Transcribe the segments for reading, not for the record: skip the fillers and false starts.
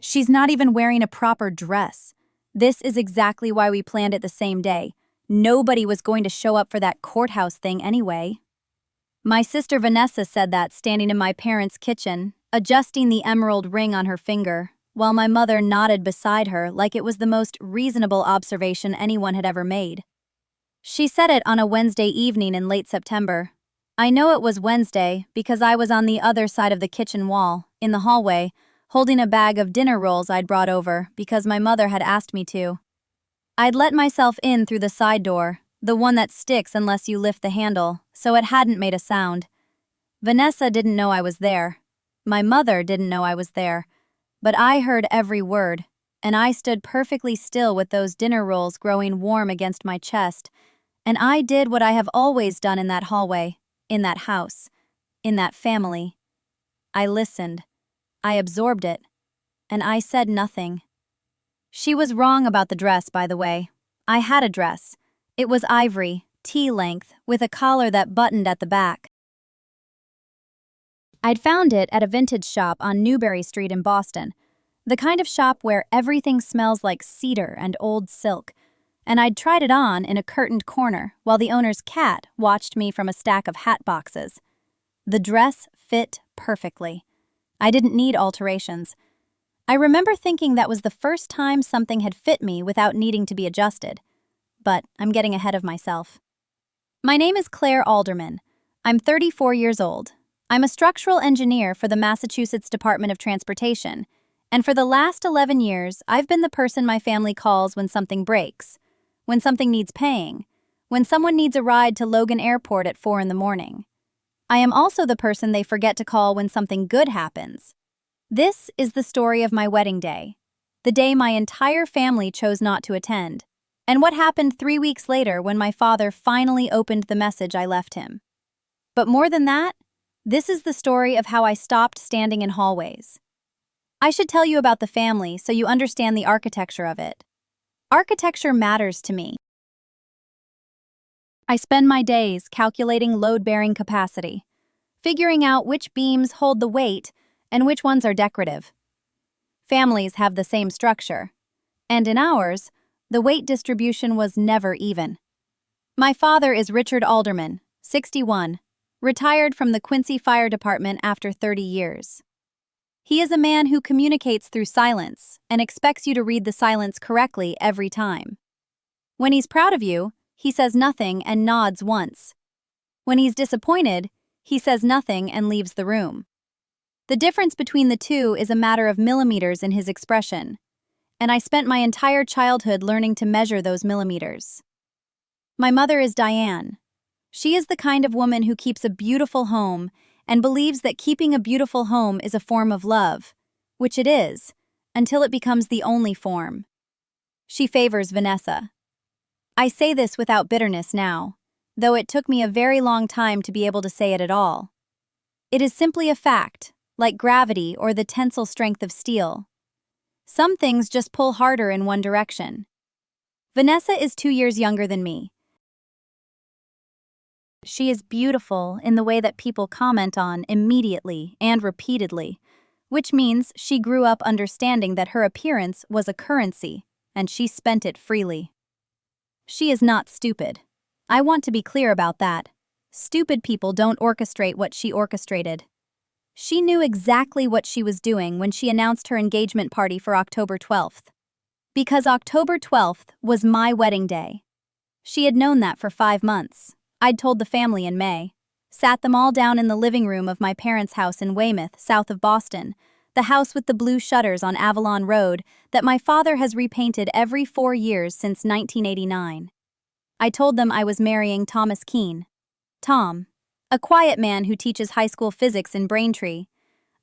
She's not even wearing a proper dress. This is exactly why we planned it the same day. Nobody was going to show up for that courthouse thing anyway. My sister Vanessa said that standing in my parents' kitchen, adjusting the emerald ring on her finger, while my mother nodded beside her like it was the most reasonable observation anyone had ever made. She said it on a Wednesday evening in late September. I know it was Wednesday because I was on the other side of the kitchen wall, in the hallway, holding a bag of dinner rolls I'd brought over because my mother had asked me to. I'd let myself in through the side door, the one that sticks unless you lift the handle, so it hadn't made a sound. Vanessa didn't know I was there. My mother didn't know I was there. But I heard every word, and I stood perfectly still with those dinner rolls growing warm against my chest, and I did what I have always done in that hallway, in that house, in that family. I listened. I absorbed it. And I said nothing. She was wrong about the dress, by the way. I had a dress. It was ivory, tea-length, with a collar that buttoned at the back. I'd found it at a vintage shop on Newbury Street in Boston, the kind of shop where everything smells like cedar and old silk, and I'd tried it on in a curtained corner while the owner's cat watched me from a stack of hat boxes. The dress fit perfectly. I didn't need alterations. I remember thinking that was the first time something had fit me without needing to be adjusted. But I'm getting ahead of myself. My name is Claire Alderman. I'm 34 years old. I'm a structural engineer for the Massachusetts Department of Transportation, and for the last 11 years, I've been the person my family calls when something breaks, when something needs paying, when someone needs a ride to Logan Airport at 4 in the morning. I am also the person they forget to call when something good happens. This is the story of my wedding day, the day my entire family chose not to attend, and what happened 3 weeks later when my father finally opened the message I left him. But more than that, this is the story of how I stopped standing in hallways. I should tell you about the family so you understand the architecture of it. Architecture matters to me. I spend my days calculating load-bearing capacity, figuring out which beams hold the weight and which ones are decorative. Families have the same structure, and in ours, the weight distribution was never even. My father is Richard Alderman, 61, retired from the Quincy Fire Department after 30 years. He is a man who communicates through silence and expects you to read the silence correctly every time. When he's proud of you, he says nothing and nods once. When he's disappointed, he says nothing and leaves the room. The difference between the two is a matter of millimeters in his expression, and I spent my entire childhood learning to measure those millimeters. My mother is Diane. She is the kind of woman who keeps a beautiful home and believes that keeping a beautiful home is a form of love, which it is, until it becomes the only form. She favors Vanessa. I say this without bitterness now, though it took me a very long time to be able to say it at all. It is simply a fact, like gravity or the tensile strength of steel. Some things just pull harder in one direction. Vanessa is 2 years younger than me. She is beautiful in the way that people comment on immediately and repeatedly, which means she grew up understanding that her appearance was a currency, and she spent it freely. She is not stupid. I want to be clear about that. Stupid people don't orchestrate what she orchestrated. She knew exactly what she was doing when she announced her engagement party for October 12th. Because October 12th was my wedding day. She had known that for 5 months. I'd told the family in May. Sat them all down in the living room of my parents' house in Weymouth, south of Boston, the house with the blue shutters on Avalon Road that my father has repainted every 4 years since 1989. I told them I was marrying Thomas Keene. Tom, a quiet man who teaches high school physics in Braintree,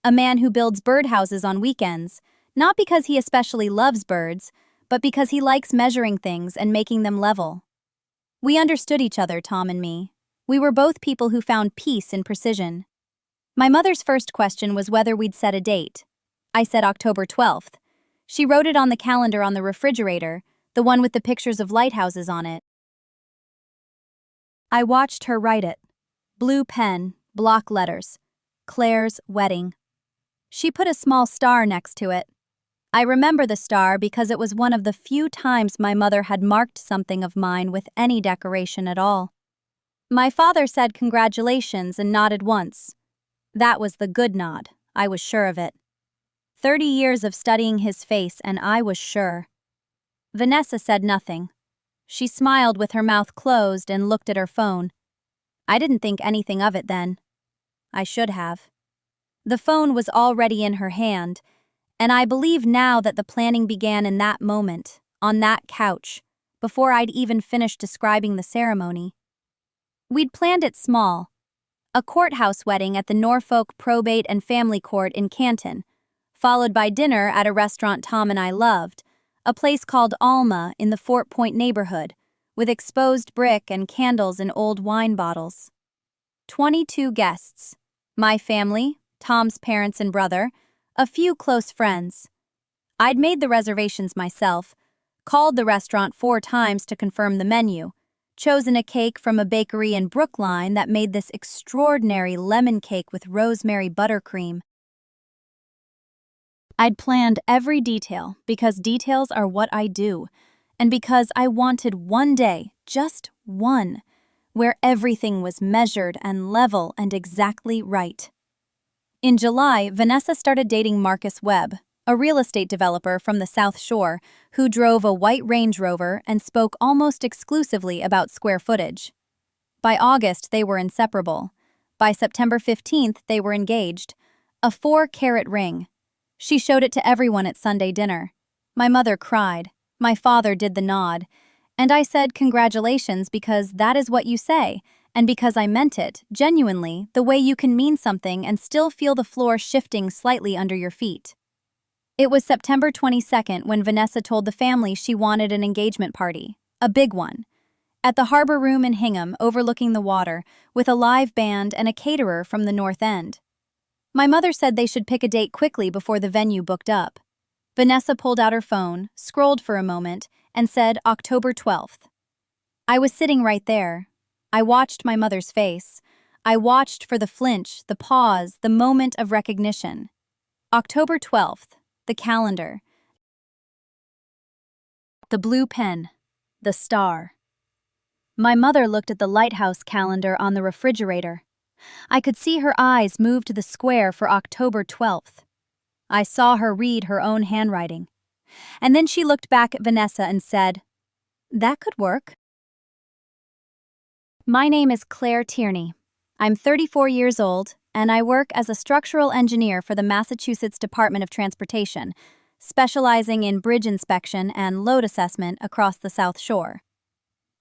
a man who builds birdhouses on weekends, not because he especially loves birds, but because he likes measuring things and making them level. We understood each other, Tom and me. We were both people who found peace in precision. My mother's first question was whether we'd set a date. I said October 12th. She wrote it on the calendar on the refrigerator, the one with the pictures of lighthouses on it. I watched her write it. Blue pen, block letters. Claire's wedding. She put a small star next to it. I remember the star because it was one of the few times my mother had marked something of mine with any decoration at all. My father said congratulations and nodded once. That was the good nod, I was sure of it. 30 years of studying his face and I was sure. Vanessa said nothing. She smiled with her mouth closed and looked at her phone. I didn't think anything of it then. I should have. The phone was already in her hand, and I believe now that the planning began in that moment, on that couch, before I'd even finished describing the ceremony. We'd planned it small. A courthouse wedding at the Norfolk Probate and Family Court in Canton, followed by dinner at a restaurant Tom and I loved, a place called Alma in the Fort Point neighborhood, with exposed brick and candles in old wine bottles. 22 guests. My family, Tom's parents and brother, a few close friends. I'd made the reservations myself, called the restaurant 4 times to confirm the menu, chosen a cake from a bakery in Brookline that made this extraordinary lemon cake with rosemary buttercream. I'd planned every detail because details are what I do, and because I wanted one day, just one, where everything was measured and level and exactly right. In July, Vanessa started dating Marcus Webb, a real estate developer from the South Shore who drove a white Range Rover and spoke almost exclusively about square footage. By August, they were inseparable. By September 15th, they were engaged. A 4-carat ring. She showed it to everyone at Sunday dinner. My mother cried. My father did the nod. And I said congratulations because that is what you say, and because I meant it, genuinely, the way you can mean something and still feel the floor shifting slightly under your feet. It was September 22nd when Vanessa told the family she wanted an engagement party, a big one, at the Harbor Room in Hingham overlooking the water, with a live band and a caterer from the North End. My mother said they should pick a date quickly before the venue booked up. Vanessa pulled out her phone, scrolled for a moment, and said October 12th. I was sitting right there. I watched my mother's face. I watched for the flinch, the pause, the moment of recognition. October 12th, the calendar. The blue pen, the star. My mother looked at the lighthouse calendar on the refrigerator. I could see her eyes move to the square for October 12th. I saw her read her own handwriting. And then she looked back at Vanessa and said, "That could work." My name is Claire Tierney. I'm 34 years old, and I work as a structural engineer for the Massachusetts Department of Transportation, specializing in bridge inspection and load assessment across the South Shore.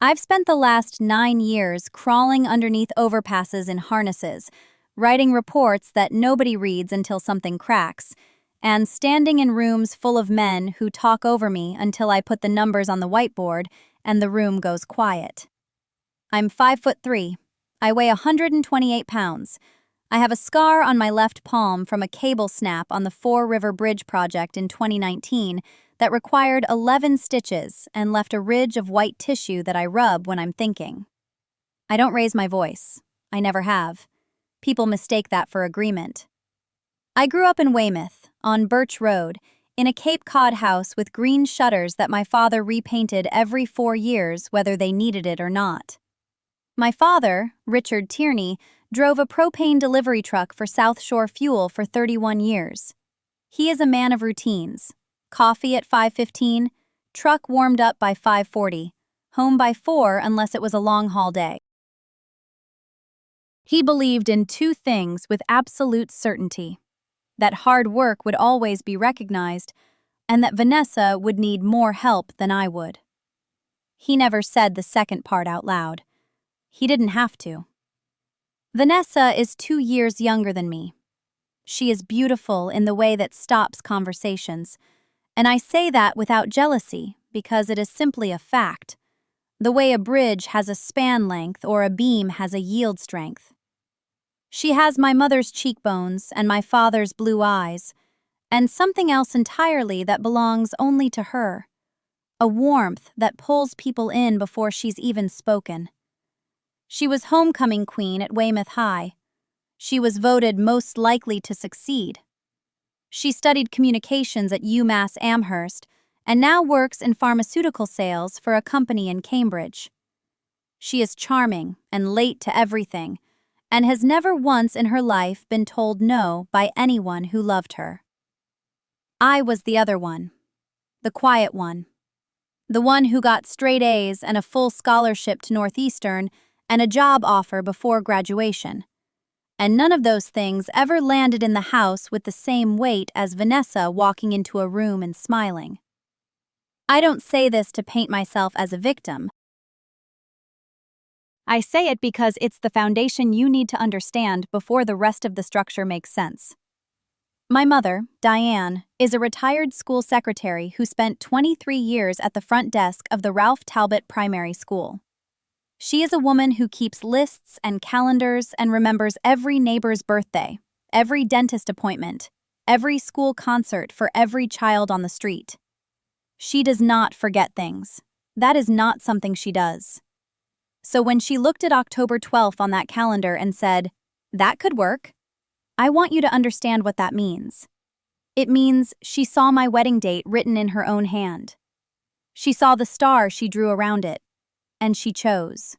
I've spent the last 9 years crawling underneath overpasses in harnesses, writing reports that nobody reads until something cracks, and standing in rooms full of men who talk over me until I put the numbers on the whiteboard and the room goes quiet. I'm 5'3". I weigh 128 pounds. I have a scar on my left palm from a cable snap on the Fore River Bridge project in 2019 that required 11 stitches and left a ridge of white tissue that I rub when I'm thinking. I don't raise my voice. I never have. People mistake that for agreement. I grew up in Weymouth, on Birch Road, in a Cape Cod house with green shutters that my father repainted every 4 years whether they needed it or not. My father, Richard Tierney, drove a propane delivery truck for South Shore Fuel for 31 years. He is a man of routines. Coffee at 5:15, truck warmed up by 5:40, home by 4 unless it was a long-haul day. He believed in 2 things with absolute certainty: that hard work would always be recognized, and that Vanessa would need more help than I would. He never said the second part out loud. He didn't have to. Vanessa is 2 years younger than me. She is beautiful in the way that stops conversations, and I say that without jealousy because it is simply a fact, the way a bridge has a span length or a beam has a yield strength. She has my mother's cheekbones and my father's blue eyes, and something else entirely that belongs only to her, a warmth that pulls people in before she's even spoken. She was homecoming queen at Weymouth High. She was voted most likely to succeed. She studied communications at UMass Amherst and now works in pharmaceutical sales for a company in Cambridge. She is charming and late to everything, and has never once in her life been told no by anyone who loved her. I was the other one, the quiet one, the one who got straight A's and a full scholarship to Northeastern and a job offer before graduation. And none of those things ever landed in the house with the same weight as Vanessa walking into a room and smiling. I don't say this to paint myself as a victim. I say it because it's the foundation you need to understand before the rest of the structure makes sense. My mother, Diane, is a retired school secretary who spent 23 years at the front desk of the Ralph Talbot Primary School. She is a woman who keeps lists and calendars and remembers every neighbor's birthday, every dentist appointment, every school concert for every child on the street. She does not forget things. That is not something she does. So when she looked at October 12th on that calendar and said, "That could work," I want you to understand what that means. It means she saw my wedding date written in her own hand. She saw the star she drew around it, and she chose.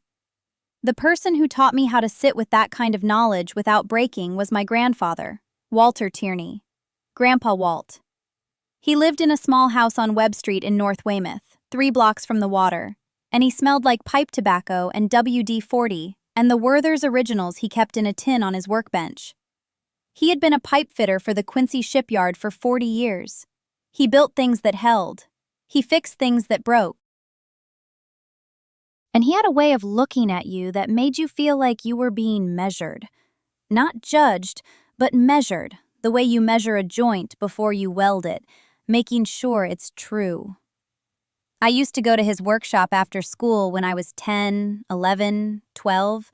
The person who taught me how to sit with that kind of knowledge without breaking was my grandfather, Walter Tierney, Grandpa Walt. He lived in a small house on Webb Street in North Weymouth, 3 blocks from the water, and he smelled like pipe tobacco and WD-40 and the Werther's Originals he kept in a tin on his workbench. He had been a pipe fitter for the Quincy shipyard for 40 years. He built things that held. He fixed things that broke. And he had a way of looking at you that made you feel like you were being measured. Not judged, but measured, the way you measure a joint before you weld it, making sure it's true. I used to go to his workshop after school when I was 10, 11, 12.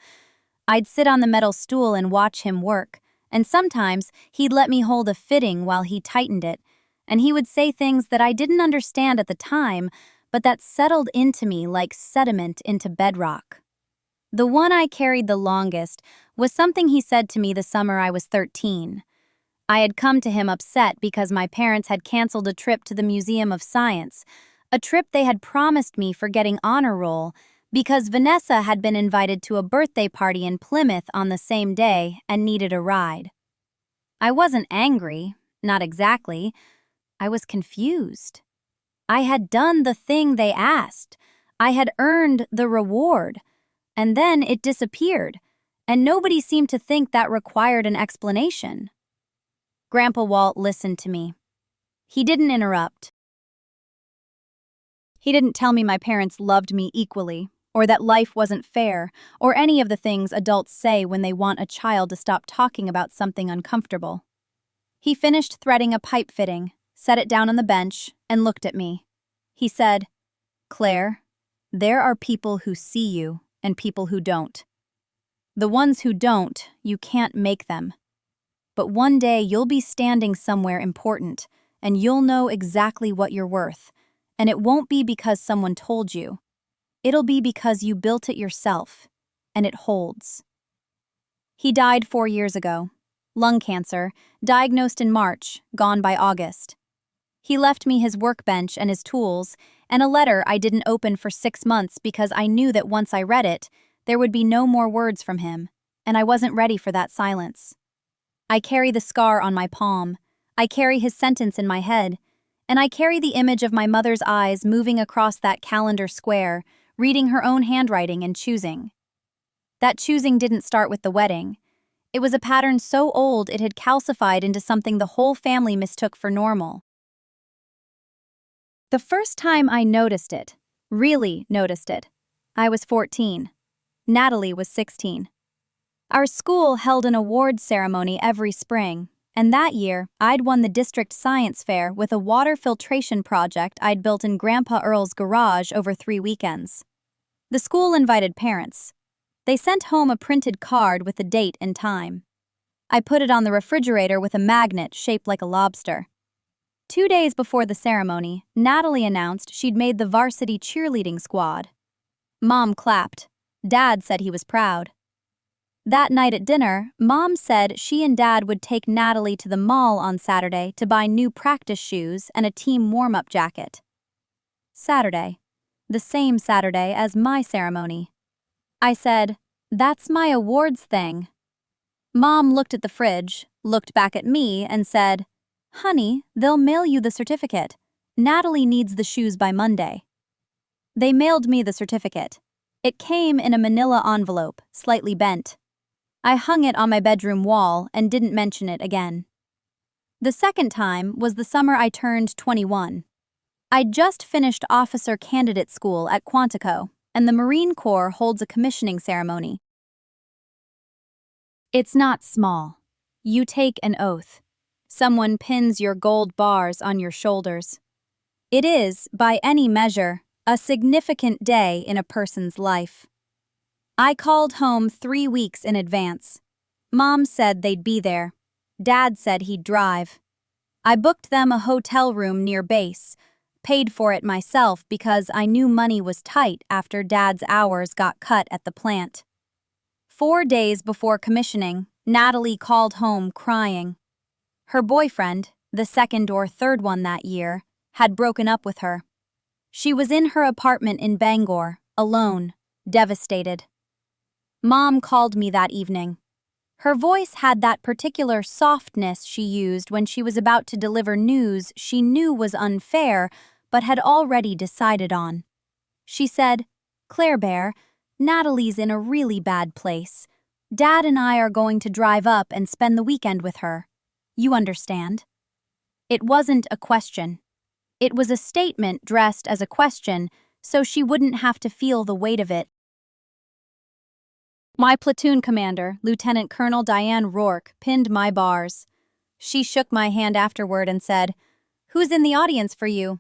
I'd sit on the metal stool and watch him work, and sometimes he'd let me hold a fitting while he tightened it, and he would say things that I didn't understand at the time, but that settled into me like sediment into bedrock. The one I carried the longest was something he said to me the summer I was 13. I had come to him upset because my parents had canceled a trip to the Museum of Science, a trip they had promised me for getting honor roll, because Vanessa had been invited to a birthday party in Plymouth on the same day and needed a ride. I wasn't angry, not exactly. I was confused. I had done the thing they asked. I had earned the reward. And then it disappeared, and nobody seemed to think that required an explanation. Grandpa Walt listened to me. He didn't interrupt. He didn't tell me my parents loved me equally, or that life wasn't fair, or any of the things adults say when they want a child to stop talking about something uncomfortable. He finished threading a pipe fitting, set it down on the bench, and looked at me. He said, "Claire, there are people who see you and people who don't. The ones who don't, you can't make them. But one day you'll be standing somewhere important, and you'll know exactly what you're worth. And it won't be because someone told you. It'll be because you built it yourself, and it holds." He died 4 years ago. Lung cancer, diagnosed in March, gone by August. He left me his workbench and his tools, and a letter I didn't open for 6 months because I knew that once I read it, there would be no more words from him, and I wasn't ready for that silence. I carry the scar on my palm. I carry his sentence in my head. And I carry the image of my mother's eyes moving across that calendar square, reading her own handwriting and choosing. That choosing didn't start with the wedding. It was a pattern so old it had calcified into something the whole family mistook for normal. The first time I noticed it, really noticed it, I was 14. Natalie was 16. Our school held an award ceremony every spring. And that year, I'd won the district science fair with a water filtration project I'd built in Grandpa Earl's garage over 3 weekends. The school invited parents. They sent home a printed card with the date and time. I put it on the refrigerator with a magnet shaped like a lobster. 2 days before the ceremony, Natalie announced she'd made the varsity cheerleading squad. Mom clapped. Dad said he was proud. That night at dinner, Mom said she and Dad would take Natalie to the mall on Saturday to buy new practice shoes and a team warm-up jacket. Saturday. The same Saturday as my ceremony. I said, "That's my awards thing." Mom looked at the fridge, looked back at me, and said, "Honey, they'll mail you the certificate. Natalie needs the shoes by Monday." They mailed me the certificate. It came in a manila envelope, slightly bent. I hung it on my bedroom wall and didn't mention it again. The second time was the summer I turned 21. I'd just finished officer candidate school at Quantico, and the Marine Corps holds a commissioning ceremony. It's not small. You take an oath. Someone pins your gold bars on your shoulders. It is, by any measure, a significant day in a person's life. I called home 3 weeks in advance. Mom said they'd be there. Dad said he'd drive. I booked them a hotel room near base, paid for it myself because I knew money was tight after Dad's hours got cut at the plant. 4 days before commissioning, Natalie called home crying. Her boyfriend, the second or third one that year, had broken up with her. She was in her apartment in Bangor, alone, devastated. Mom called me that evening. Her voice had that particular softness she used when she was about to deliver news she knew was unfair but had already decided on. She said, "Claire Bear, Natalie's in a really bad place. Dad and I are going to drive up and spend the weekend with her. You understand?" It wasn't a question. It was a statement dressed as a question, so she wouldn't have to feel the weight of it. My platoon commander, Lieutenant Colonel Diane Rourke, pinned my bars. She shook my hand afterward and said, "Who's in the audience for you?"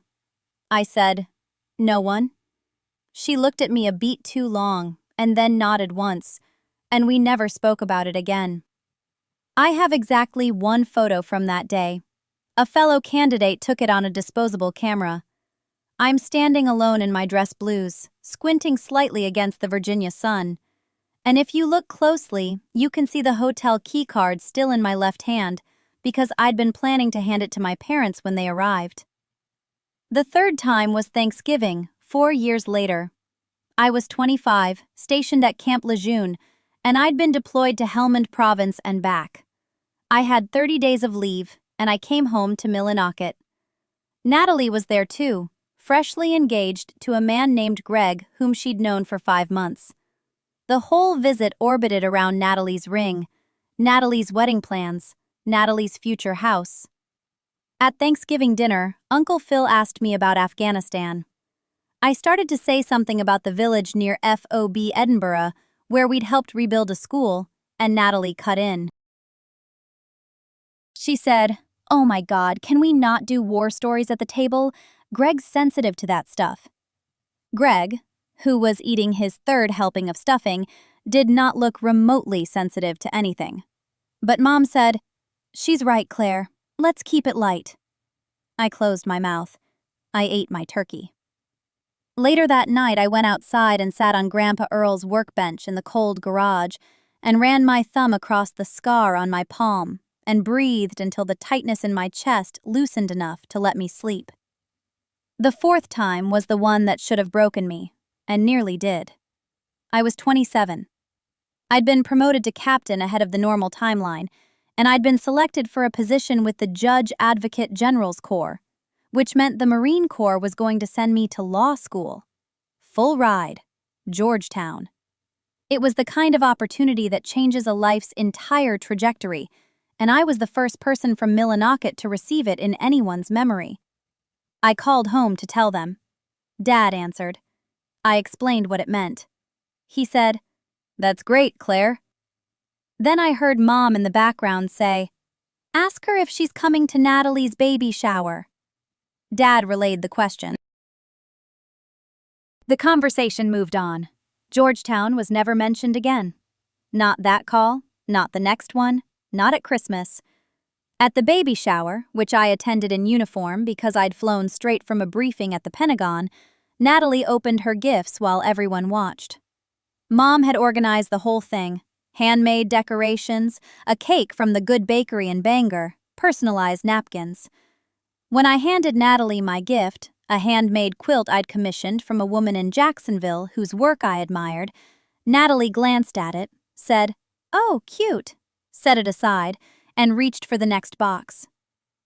I said, "No one." She looked at me a beat too long, and then nodded once, and we never spoke about it again. I have exactly one photo from that day. A fellow candidate took it on a disposable camera. I'm standing alone in my dress blues, squinting slightly against the Virginia sun. And if you look closely, you can see the hotel key card still in my left hand because I'd been planning to hand it to my parents when they arrived. The third time was Thanksgiving, 4 years later. I was 25, stationed at Camp Lejeune, and I'd been deployed to Helmand Province and back. I had 30 days of leave, and I came home to Millinocket. Natalie was there too, freshly engaged to a man named Greg whom she'd known for 5 months. The whole visit orbited around Natalie's ring, Natalie's wedding plans, Natalie's future house. At Thanksgiving dinner, Uncle Phil asked me about Afghanistan. I started to say something about the village near FOB Edinburgh, where we'd helped rebuild a school, and Natalie cut in. She said, "Oh my God, can we not do war stories at the table? Greg's sensitive to that stuff." Greg, who was eating his third helping of stuffing, did not look remotely sensitive to anything. But Mom said, "She's right, Claire. Let's keep it light." I closed my mouth. I ate my turkey. Later that night, I went outside and sat on Grandpa Earl's workbench in the cold garage and ran my thumb across the scar on my palm and breathed until the tightness in my chest loosened enough to let me sleep. The fourth time was the one that should have broken me, and nearly did. I was 27. I'd been promoted to captain ahead of the normal timeline, and I'd been selected for a position with the Judge Advocate General's Corps, which meant the Marine Corps was going to send me to law school. Full ride. Georgetown. It was the kind of opportunity that changes a life's entire trajectory, and I was the first person from Millinocket to receive it in anyone's memory. I called home to tell them. Dad answered. I explained what it meant. He said, "That's great, Claire." Then I heard Mom in the background say, "Ask her if she's coming to Natalie's baby shower." Dad relayed the question. The conversation moved on. Georgetown was never mentioned again. Not that call, not the next one, not at Christmas. At the baby shower, which I attended in uniform because I'd flown straight from a briefing at the Pentagon, Natalie opened her gifts while everyone watched. Mom had organized the whole thing, handmade decorations, a cake from the Good Bakery in Bangor, personalized napkins. When I handed Natalie my gift, a handmade quilt I'd commissioned from a woman in Jacksonville whose work I admired, Natalie glanced at it, said, "Oh, cute," set it aside, and reached for the next box.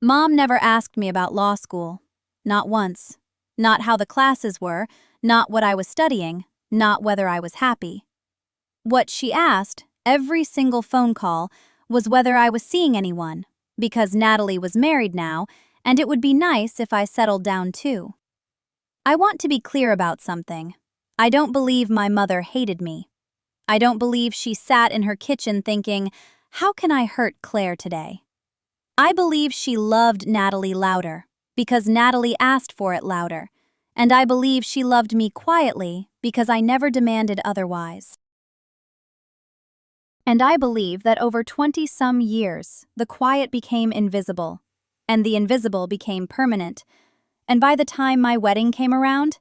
Mom never asked me about law school. Not once. Not how the classes were, not what I was studying, not whether I was happy. What she asked, every single phone call, was whether I was seeing anyone, because Natalie was married now, and it would be nice if I settled down too. I want to be clear about something. I don't believe my mother hated me. I don't believe she sat in her kitchen thinking, "How can I hurt Claire today?" I believe she loved Natalie louder, because Natalie asked for it louder, and I believe she loved me quietly because I never demanded otherwise. And I believe that over 20-some years, the quiet became invisible, and the invisible became permanent, and by the time my wedding came around,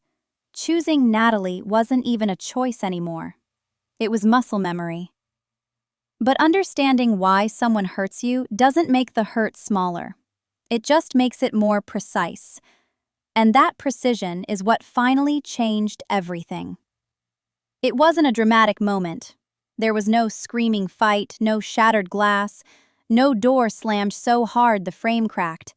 choosing Natalie wasn't even a choice anymore. It was muscle memory. But understanding why someone hurts you doesn't make the hurt smaller. It just makes it more precise. And that precision is what finally changed everything. It wasn't a dramatic moment. There was no screaming fight, no shattered glass, no door slammed so hard the frame cracked.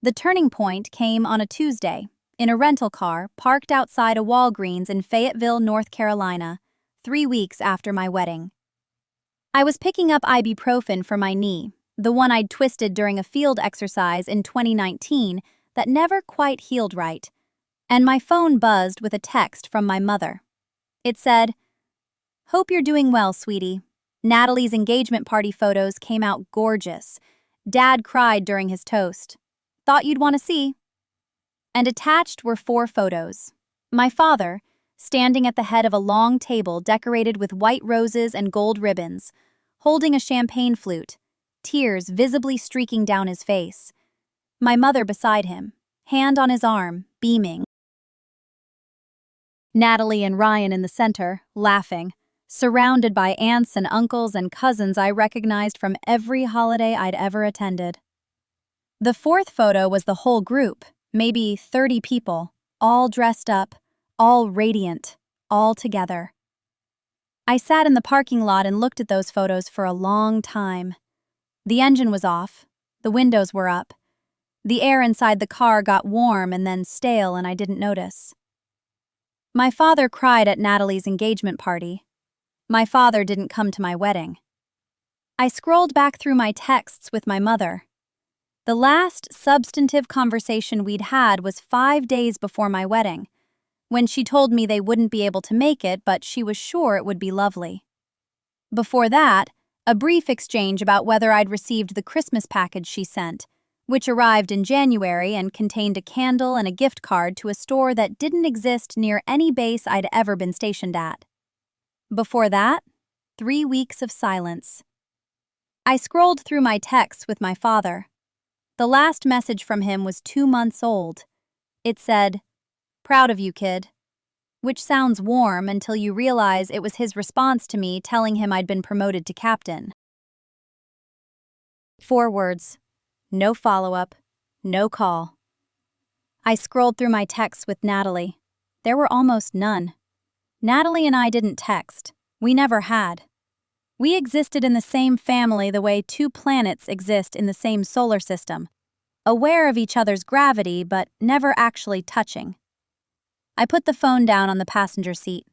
The turning point came on a Tuesday, in a rental car parked outside a Walgreens in Fayetteville, North Carolina, 3 weeks after my wedding. I was picking up ibuprofen for my knee, the one I'd twisted during a field exercise in 2019 that never quite healed right, and my phone buzzed with a text from my mother. It said, "Hope you're doing well, sweetie. Natalie's engagement party photos came out gorgeous. Dad cried during his toast. Thought you'd want to see." And attached were 4 photos. My father, standing at the head of a long table decorated with white roses and gold ribbons, holding a champagne flute, tears visibly streaking down his face. My mother beside him, hand on his arm, beaming. Natalie and Ryan in the center, laughing, surrounded by aunts and uncles and cousins I recognized from every holiday I'd ever attended. The 4th photo was the whole group, maybe 30 people, all dressed up, all radiant, all together. I sat in the parking lot and looked at those photos for a long time. The engine was off, the windows were up. The air inside the car got warm and then stale, and I didn't notice. My father cried at Natalie's engagement party. My father didn't come to my wedding. I scrolled back through my texts with my mother. The last substantive conversation we'd had was 5 days before my wedding, when she told me they wouldn't be able to make it, but she was sure it would be lovely. Before that, a brief exchange about whether I'd received the Christmas package she sent, which arrived in January and contained a candle and a gift card to a store that didn't exist near any base I'd ever been stationed at. Before that, 3 weeks of silence. I scrolled through my texts with my father. The last message from him was 2 months old. It said, "Proud of you, kid," which sounds warm until you realize it was his response to me telling him I'd been promoted to captain. 4 words. No follow-up. No call. I scrolled through my texts with Natalie. There were almost none. Natalie and I didn't text. We never had. We existed in the same family the way 2 planets exist in the same solar system, aware of each other's gravity but never actually touching. I put the phone down on the passenger seat.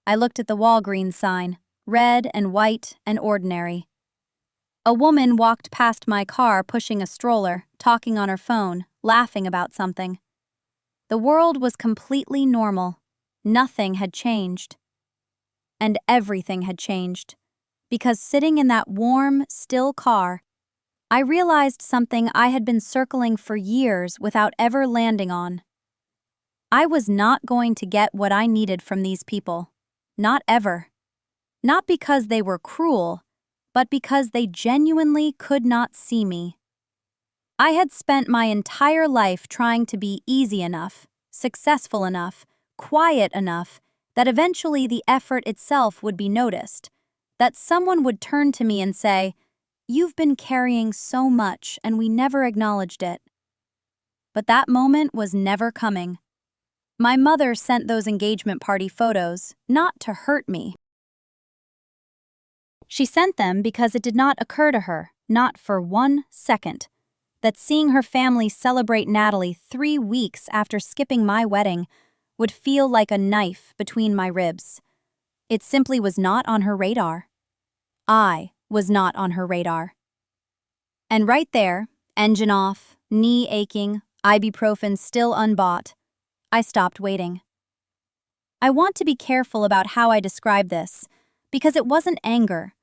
I looked at the Walgreens sign, red and white and ordinary. A woman walked past my car pushing a stroller, talking on her phone, laughing about something. The world was completely normal. Nothing had changed. And everything had changed. Because sitting in that warm, still car, I realized something I had been circling for years without ever landing on. I was not going to get what I needed from these people. Not ever. Not because they were cruel, but because they genuinely could not see me. I had spent my entire life trying to be easy enough, successful enough, quiet enough, that eventually the effort itself would be noticed. that someone would turn to me and say, "You've been carrying so much and we never acknowledged it." But that moment was never coming. My mother sent those engagement party photos not to hurt me. She sent them because it did not occur to her, not for 1 second, that seeing her family celebrate Natalie 3 weeks after skipping my wedding would feel like a knife between my ribs. It simply was not on her radar. I was not on her radar. And right there, engine off, knee aching, ibuprofen still unbought, I stopped waiting. I want to be careful about how I describe this, because it wasn't anger.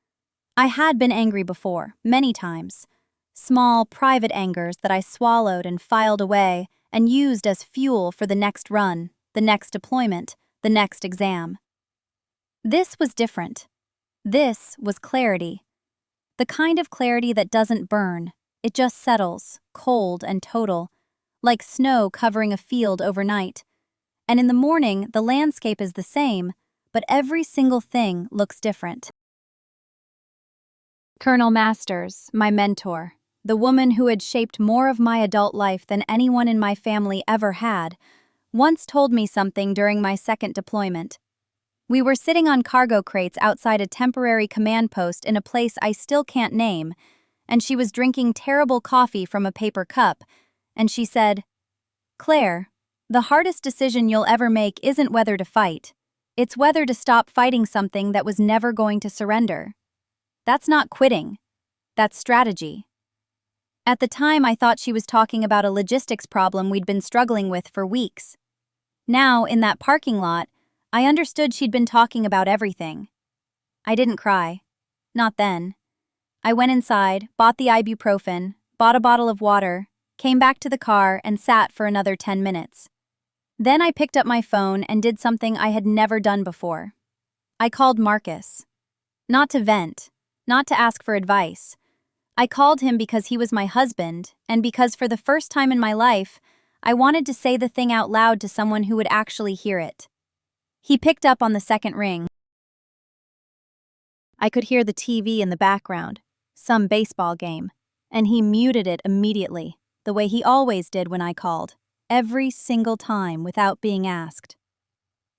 I had been angry before, many times. Small, private angers that I swallowed and filed away and used as fuel for the next run, the next deployment, the next exam. This was different. This was clarity. The kind of clarity that doesn't burn, it just settles, cold and total, like snow covering a field overnight. And in the morning, the landscape is the same, but every single thing looks different. Colonel Masters, my mentor, the woman who had shaped more of my adult life than anyone in my family ever had, once told me something during my second deployment. We were sitting on cargo crates outside a temporary command post in a place I still can't name, and she was drinking terrible coffee from a paper cup, and she said, "Claire, the hardest decision you'll ever make isn't whether to fight. It's whether to stop fighting something that was never going to surrender. That's not quitting. That's strategy." At the time, I thought she was talking about a logistics problem we'd been struggling with for weeks. Now, in that parking lot, I understood she'd been talking about everything. I didn't cry. Not then. I went inside, bought the ibuprofen, bought a bottle of water, came back to the car, and sat for another 10 minutes. Then I picked up my phone and did something I had never done before. I called Marcus. Not to vent, not to ask for advice. I called him because he was my husband, and because for the first time in my life, I wanted to say the thing out loud to someone who would actually hear it. He picked up on the second ring. I could hear the TV in the background, some baseball game, and he muted it immediately, the way he always did when I called, every single time without being asked.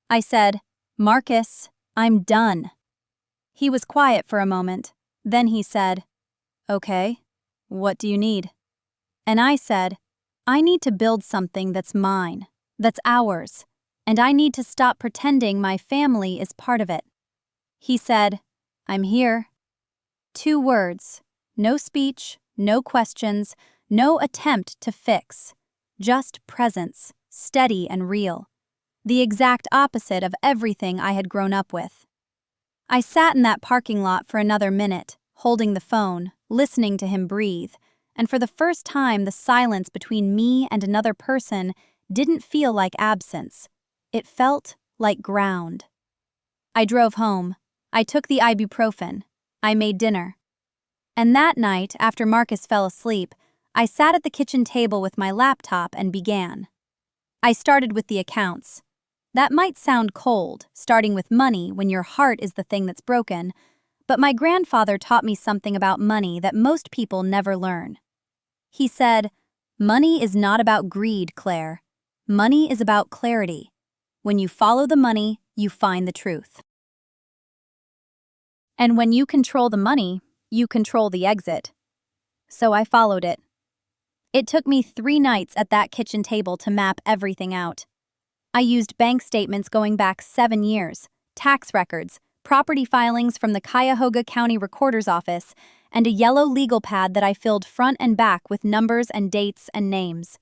I said, "Marcus, I'm done." He was quiet for a moment. Then he said, "Okay, what do you need?" And I said, "I need to build something that's mine, that's ours, and I need to stop pretending my family is part of it." He said, "I'm here." 2 words, no speech, no questions, no attempt to fix, just presence, steady and real, the exact opposite of everything I had grown up with. I sat in that parking lot for another minute, holding the phone, listening to him breathe, and for the first time the silence between me and another person didn't feel like absence. It felt like ground. I drove home. I took the ibuprofen. I made dinner. And that night, after Marcus fell asleep, I sat at the kitchen table with my laptop and began. I started with the accounts. That might sound cold, starting with money when your heart is the thing that's broken, but my grandfather taught me something about money that most people never learn. He said, "Money is not about greed, Claire. Money is about clarity. When you follow the money, you find the truth. And when you control the money, you control the exit." So I followed it. It took me 3 nights at that kitchen table to map everything out. I used bank statements going back 7 years, tax records, property filings from the Cuyahoga County Recorder's Office, and a yellow legal pad that I filled front and back with numbers and dates and names.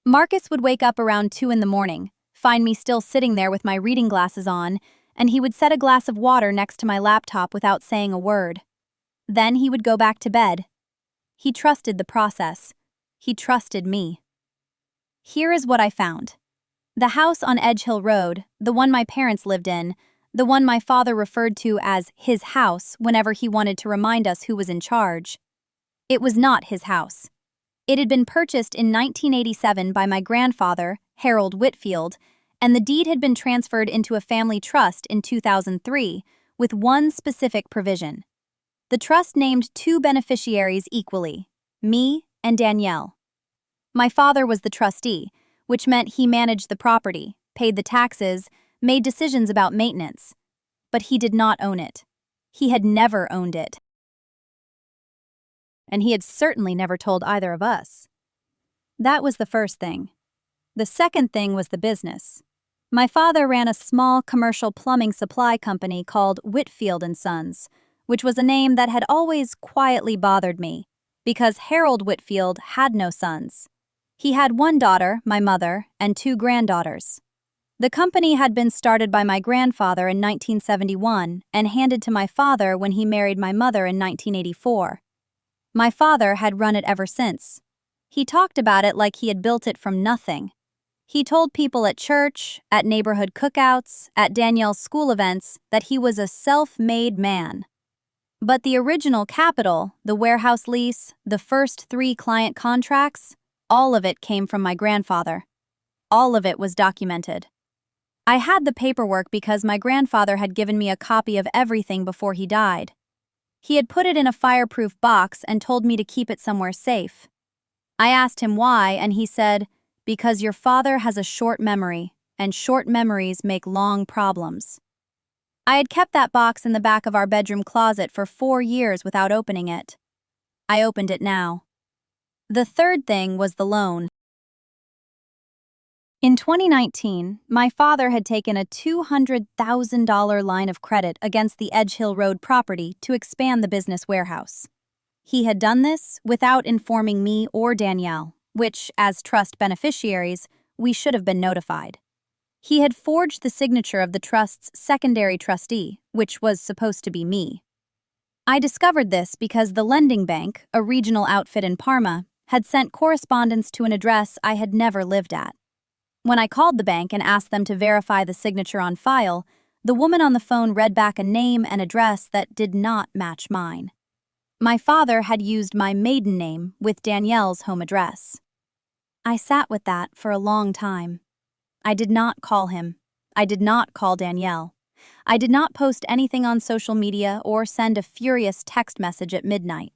Marcus would wake up around 2 in the morning, find me still sitting there with my reading glasses on, and he would set a glass of water next to my laptop without saying a word. Then he would go back to bed. He trusted the process. He trusted me. Here is what I found. The house on Edge Hill Road, the one my parents lived in, the one my father referred to as his house whenever he wanted to remind us who was in charge. It was not his house. It had been purchased in 1987 by my grandfather, Harold Whitfield, and the deed had been transferred into a family trust in 2003, with one specific provision. The trust named two beneficiaries equally, me and Danielle. My father was the trustee, which meant he managed the property, paid the taxes, made decisions about maintenance. But he did not own it. He had never owned it. And he had certainly never told either of us. That was the first thing. The second thing was the business. My father ran a small commercial plumbing supply company called Whitfield & Sons, which was a name that had always quietly bothered me, because Harold Whitfield had no sons. He had one daughter, my mother, and two granddaughters. The company had been started by my grandfather in 1971 and handed to my father when he married my mother in 1984. My father had run it ever since. He talked about it like he had built it from nothing. He told people at church, at neighborhood cookouts, at Danielle's school events that he was a self-made man. But the original capital, the warehouse lease, the first 3 client contracts, all of it came from my grandfather. All of it was documented. I had the paperwork because my grandfather had given me a copy of everything before he died. He had put it in a fireproof box and told me to keep it somewhere safe. I asked him why, and he said, "Because your father has a short memory, and short memories make long problems." I had kept that box in the back of our bedroom closet for 4 years without opening it. I opened it now. The third thing was the loan. In 2019, my father had taken a $200,000 line of credit against the Edge Hill Road property to expand the business warehouse. He had done this without informing me or Danielle, which, as trust beneficiaries, we should have been notified. He had forged the signature of the trust's secondary trustee, which was supposed to be me. I discovered this because the lending bank, a regional outfit in Parma, had sent correspondence to an address I had never lived at. When I called the bank and asked them to verify the signature on file, the woman on the phone read back a name and address that did not match mine. My father had used my maiden name with Danielle's home address. I sat with that for a long time. I did not call him. I did not call Danielle. I did not post anything on social media or send a furious text message at midnight.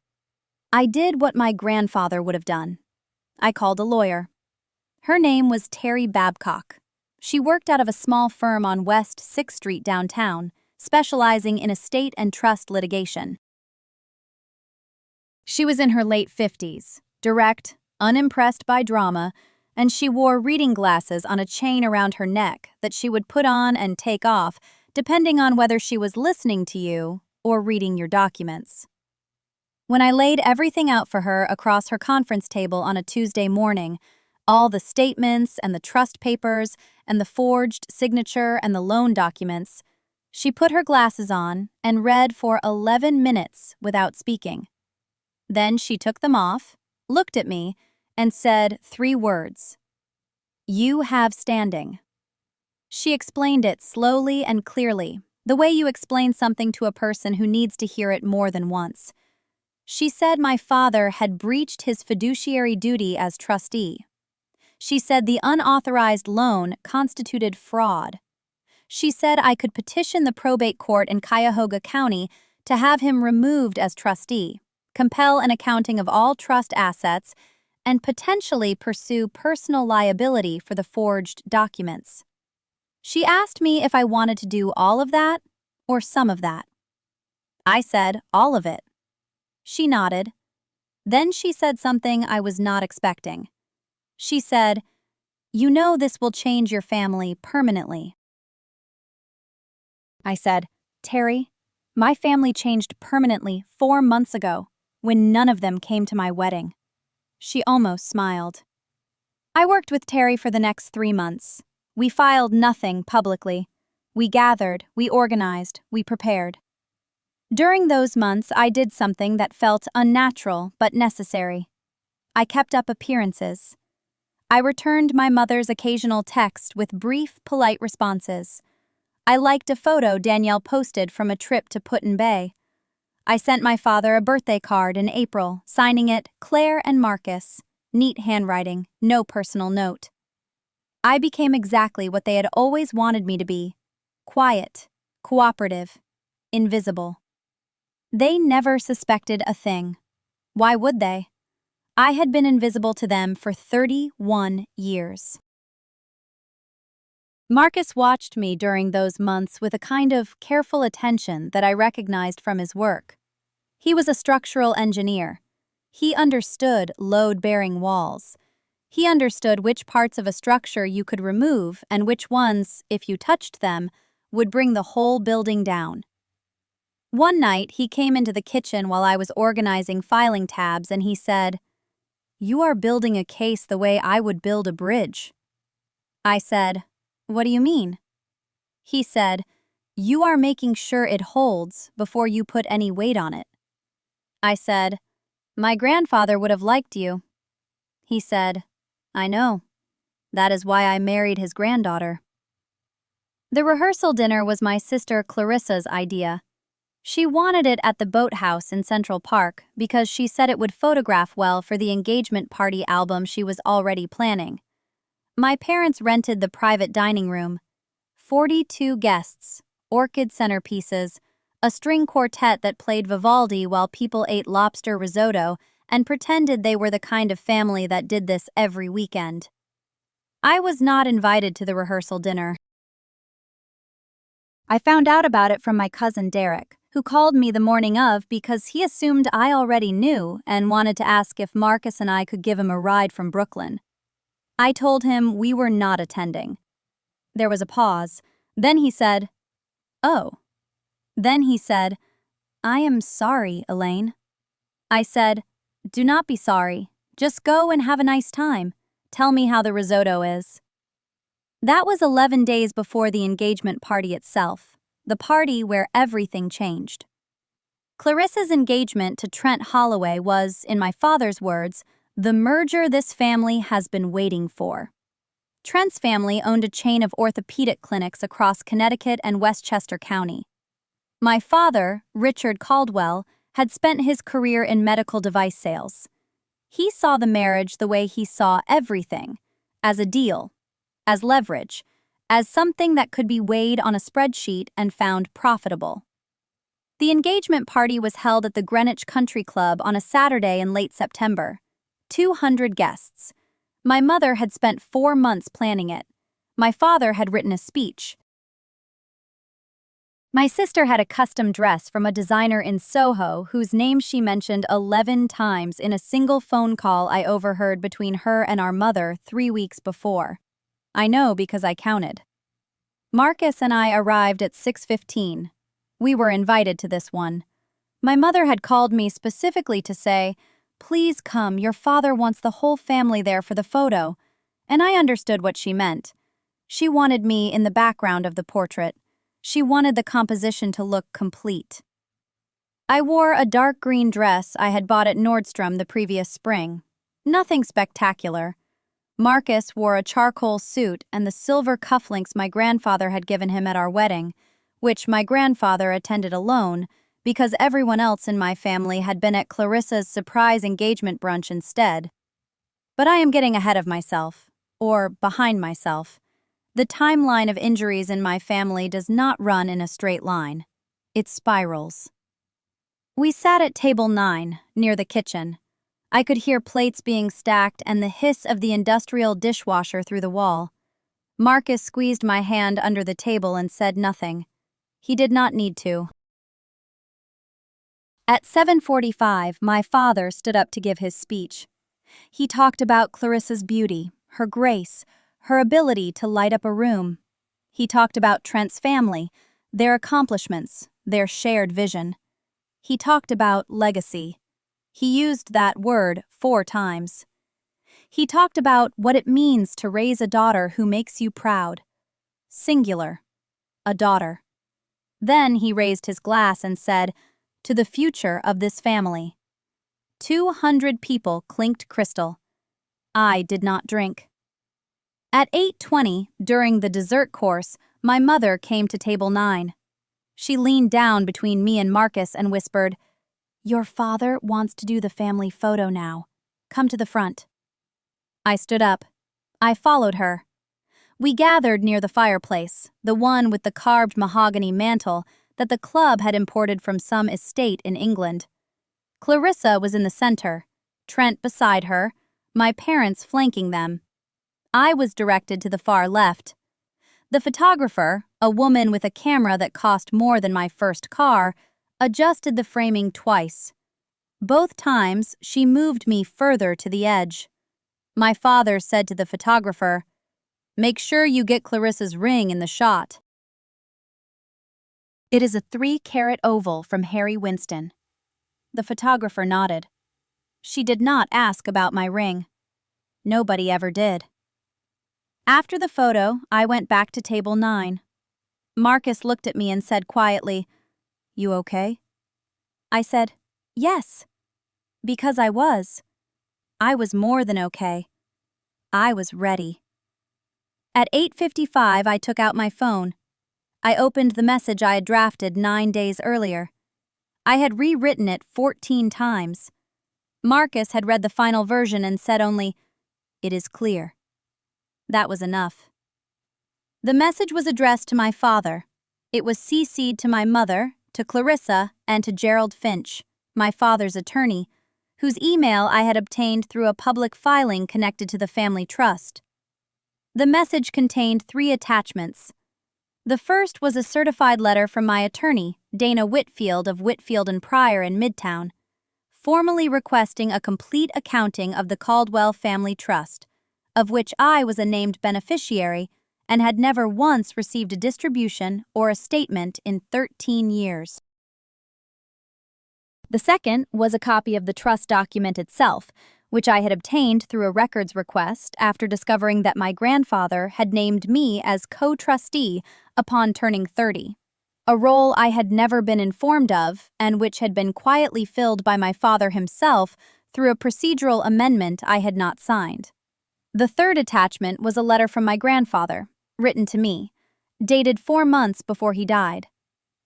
I did what my grandfather would have done. I called a lawyer. Her name was Terry Babcock. She worked out of a small firm on West 6th Street downtown, specializing in estate and trust litigation. She was in her late 50s, direct, unimpressed by drama, and she wore reading glasses on a chain around her neck that she would put on and take off depending on whether she was listening to you or reading your documents. When I laid everything out for her across her conference table on a Tuesday morning, all the statements and the trust papers and the forged signature and the loan documents, she put her glasses on and read for 11 minutes without speaking. Then she took them off, looked at me, and said 3 words. "You have standing." She explained it slowly and clearly, the way you explain something to a person who needs to hear it more than once. She said my father had breached his fiduciary duty as trustee. She said the unauthorized loan constituted fraud. She said I could petition the probate court in Cuyahoga County to have him removed as trustee, compel an accounting of all trust assets, and potentially pursue personal liability for the forged documents. She asked me if I wanted to do all of that or some of that. I said all of it. She nodded. Then she said something I was not expecting. She said, "You know this will change your family permanently." I said, "Terry, my family changed permanently 4 months ago, when none of them came to my wedding." She almost smiled. I worked with Terry for the next 3 months. We filed nothing publicly. We gathered, we organized, we prepared. During those months, I did something that felt unnatural but necessary. I kept up appearances. I returned my mother's occasional text with brief, polite responses. I liked a photo Danielle posted from a trip to Put-in-Bay. I sent my father a birthday card in April, signing it Claire and Marcus. Neat handwriting, no personal note. I became exactly what they had always wanted me to be: quiet, cooperative, invisible. They never suspected a thing. Why would they? I had been invisible to them for 31 years. Marcus watched me during those months with a kind of careful attention that I recognized from his work. He was a structural engineer. He understood load-bearing walls. He understood which parts of a structure you could remove and which ones, if you touched them, would bring the whole building down. One night, he came into the kitchen while I was organizing filing tabs and he said, "You are building a case the way I would build a bridge." I said, "What do you mean?" He said, "You are making sure it holds before you put any weight on it." I said, "My grandfather would have liked you." He said, "I know. That is why I married his granddaughter." The rehearsal dinner was my sister Clarissa's idea. She wanted it at the Boathouse in Central Park because she said it would photograph well for the engagement party album she was already planning. My parents rented the private dining room. 42 guests, orchid centerpieces, a string quartet that played Vivaldi while people ate lobster risotto and pretended they were the kind of family that did this every weekend. I was not invited to the rehearsal dinner. I found out about it from my cousin Derek, who called me the morning of because he assumed I already knew and wanted to ask if Marcus and I could give him a ride from Brooklyn. I told him we were not attending. There was a pause. Then he said, "Oh." Then he said, "I am sorry, Elaine." I said, "Do not be sorry. Just go and have a nice time. Tell me how the risotto is." That was 11 days before the engagement party itself, the party where everything changed. Clarissa's engagement to Trent Holloway was, in my father's words, the merger this family has been waiting for. Trent's family owned a chain of orthopedic clinics across Connecticut and Westchester County. My father, Richard Caldwell, had spent his career in medical device sales. He saw the marriage the way he saw everything, as a deal, as leverage, as something that could be weighed on a spreadsheet and found profitable. The engagement party was held at the Greenwich Country Club on a Saturday in late September. 200 guests. My mother had spent 4 months planning it. My father had written a speech. My sister had a custom dress from a designer in Soho whose name she mentioned 11 times in a single phone call I overheard between her and our mother 3 weeks before. I know because I counted. Marcus and I arrived at 6:15. We were invited to this one. My mother had called me specifically to say, "Please come, your father wants the whole family there for the photo." And I understood what she meant. She wanted me in the background of the portrait. She wanted the composition to look complete. I wore a dark green dress I had bought at Nordstrom the previous spring. Nothing spectacular. Marcus wore a charcoal suit and the silver cufflinks my grandfather had given him at our wedding, which my grandfather attended alone because everyone else in my family had been at Clarissa's surprise engagement brunch instead. But I am getting ahead of myself, or behind myself. The timeline of injuries in my family does not run in a straight line. It spirals. We sat at table 9, near the kitchen. I could hear plates being stacked and the hiss of the industrial dishwasher through the wall. Marcus squeezed my hand under the table and said nothing. He did not need to. At 7:45, my father stood up to give his speech. He talked about Clarissa's beauty, her grace, her ability to light up a room. He talked about Trent's family, their accomplishments, their shared vision. He talked about legacy. He used that word 4 times. He talked about what it means to raise a daughter who makes you proud. Singular. A daughter. Then he raised his glass and said, "To the future of this family." 200 people clinked crystal. I did not drink. At 8:20, during the dessert course, my mother came to table 9. She leaned down between me and Marcus and whispered, "Your father wants to do the family photo now. Come to the front." I stood up. I followed her. We gathered near the fireplace, the one with the carved mahogany mantel that the club had imported from some estate in England. Clarissa was in the center, Trent beside her, my parents flanking them. I was directed to the far left. The photographer, a woman with a camera that cost more than my first car, adjusted the framing twice. Both times, she moved me further to the edge. My father said to the photographer, "Make sure you get Clarissa's ring in the shot." "It is a 3-carat oval from Harry Winston." The photographer nodded. She did not ask about my ring. Nobody ever did. After the photo, I went back to table 9. Marcus looked at me and said quietly, "You okay?" I said, "Yes." Because I was. I was more than okay. I was ready. At 8:55, I took out my phone. I opened the message I had drafted 9 days earlier. I had rewritten it 14 times. Marcus had read the final version and said only, "It is clear." That was enough. The message was addressed to my father. It was CC'd to my mother, to Clarissa, and to Gerald Finch, my father's attorney, whose email I had obtained through a public filing connected to the family trust. The message contained 3 attachments. The first was a certified letter from my attorney, Dana Whitfield of Whitfield and Pryor in Midtown, formally requesting a complete accounting of the Caldwell Family Trust, of which I was a named beneficiary and had never once received a distribution or a statement in 13 years. The second was a copy of the trust document itself, which I had obtained through a records request after discovering that my grandfather had named me as co-trustee upon turning 30, a role I had never been informed of and which had been quietly filled by my father himself through a procedural amendment I had not signed. The third attachment was a letter from my grandfather, written to me, dated 4 months before he died.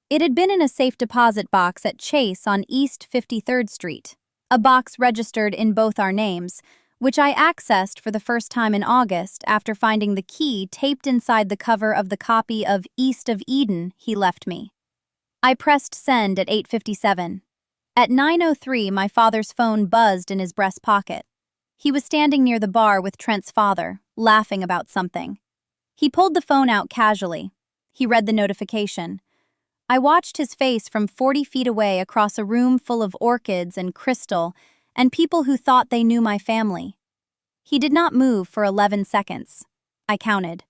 It had been in a safe deposit box at Chase on East 53rd Street, a box registered in both our names, which I accessed for the first time in August after finding the key taped inside the cover of the copy of East of Eden he left me. I pressed send at 8:57. At 9:03, my father's phone buzzed in his breast pocket. He was standing near the bar with Trent's father, laughing about something. He pulled the phone out casually. He read the notification. I watched his face from 40 feet away across a room full of orchids and crystal and people who thought they knew my family. He did not move for 11 seconds. I counted.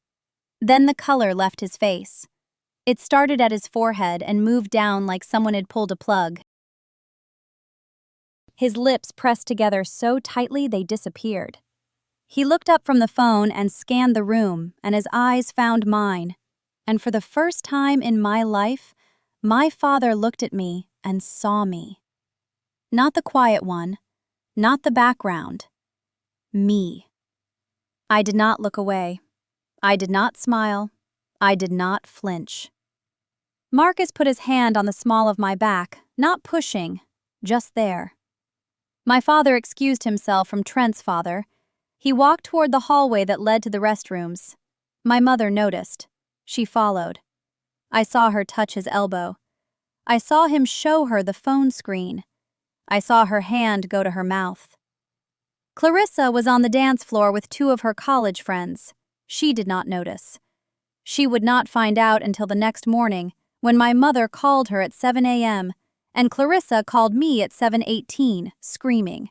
Then the color left his face. It started at his forehead and moved down like someone had pulled a plug. His lips pressed together so tightly they disappeared. He looked up from the phone and scanned the room, and his eyes found mine. And for the first time in my life, my father looked at me and saw me. Not the quiet one, not the background. Me. I did not look away. I did not smile. I did not flinch. Marcus put his hand on the small of my back, not pushing, just there. My father excused himself from Trent's father. He walked toward the hallway that led to the restrooms. My mother noticed. She followed. I saw her touch his elbow. I saw him show her the phone screen. I saw her hand go to her mouth. Clarissa was on the dance floor with 2 of her college friends. She did not notice. She would not find out until the next morning, when my mother called her at 7 a.m., and Clarissa called me at 7:18, screaming.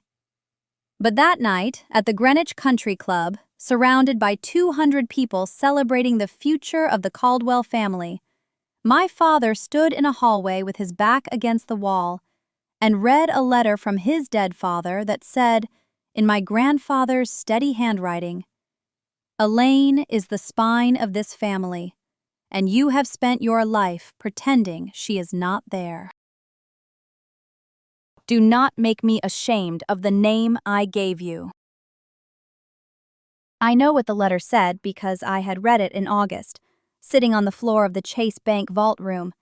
But that night, at the Greenwich Country Club, surrounded by 200 people celebrating the future of the Caldwell family, my father stood in a hallway with his back against the wall and read a letter from his dead father that said, in my grandfather's steady handwriting, "Elaine is the spine of this family, and you have spent your life pretending she is not there. Do not make me ashamed of the name I gave you." I know what the letter said because I had read it in August, sitting on the floor of the Chase Bank vault room,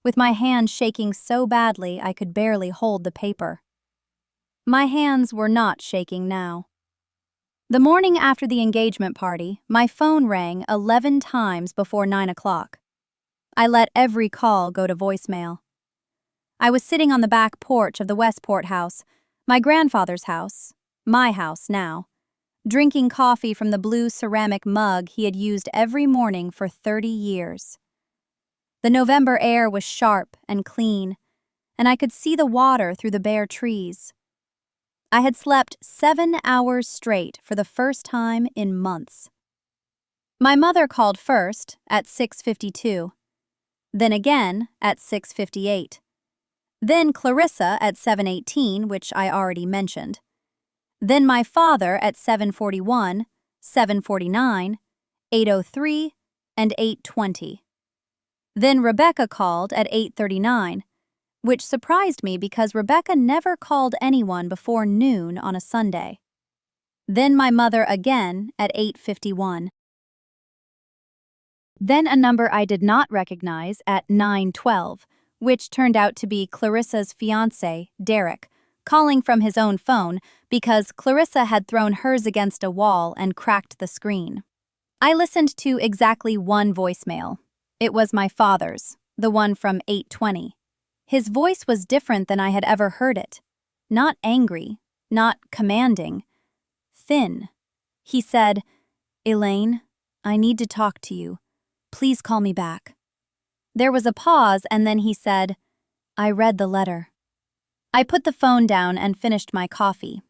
with my hand shaking so badly I could barely hold the paper. My hands were not shaking now. The morning after the engagement party, my phone rang 11 times before 9 o'clock. I let every call go to voicemail. I was sitting on the back porch of the Westport house, my grandfather's house, my house now, drinking coffee from the blue ceramic mug he had used every morning for 30 years. The November air was sharp and clean, and I could see the water through the bare trees. I had slept 7 hours straight for the first time in months. My mother called first at 6:52, then again at 6:58, then Clarissa at 7:18, which I already mentioned, then my father at 7:41, 7:49, 8:03, and 8:20. Then Rebecca called at 8:39, which surprised me because Rebecca never called anyone before noon on a Sunday. Then my mother again at 8:51. Then a number I did not recognize at 9:12, which turned out to be Clarissa's fiancé, Derek, calling from his own phone because Clarissa had thrown hers against a wall and cracked the screen. I listened to exactly one voicemail. It was my father's, the one from 8:20. His voice was different than I had ever heard it. Not angry, not commanding. Thin. He said, "Elaine, I need to talk to you. Please call me back." There was a pause, and then he said, "I read the letter." I put the phone down and finished my coffee.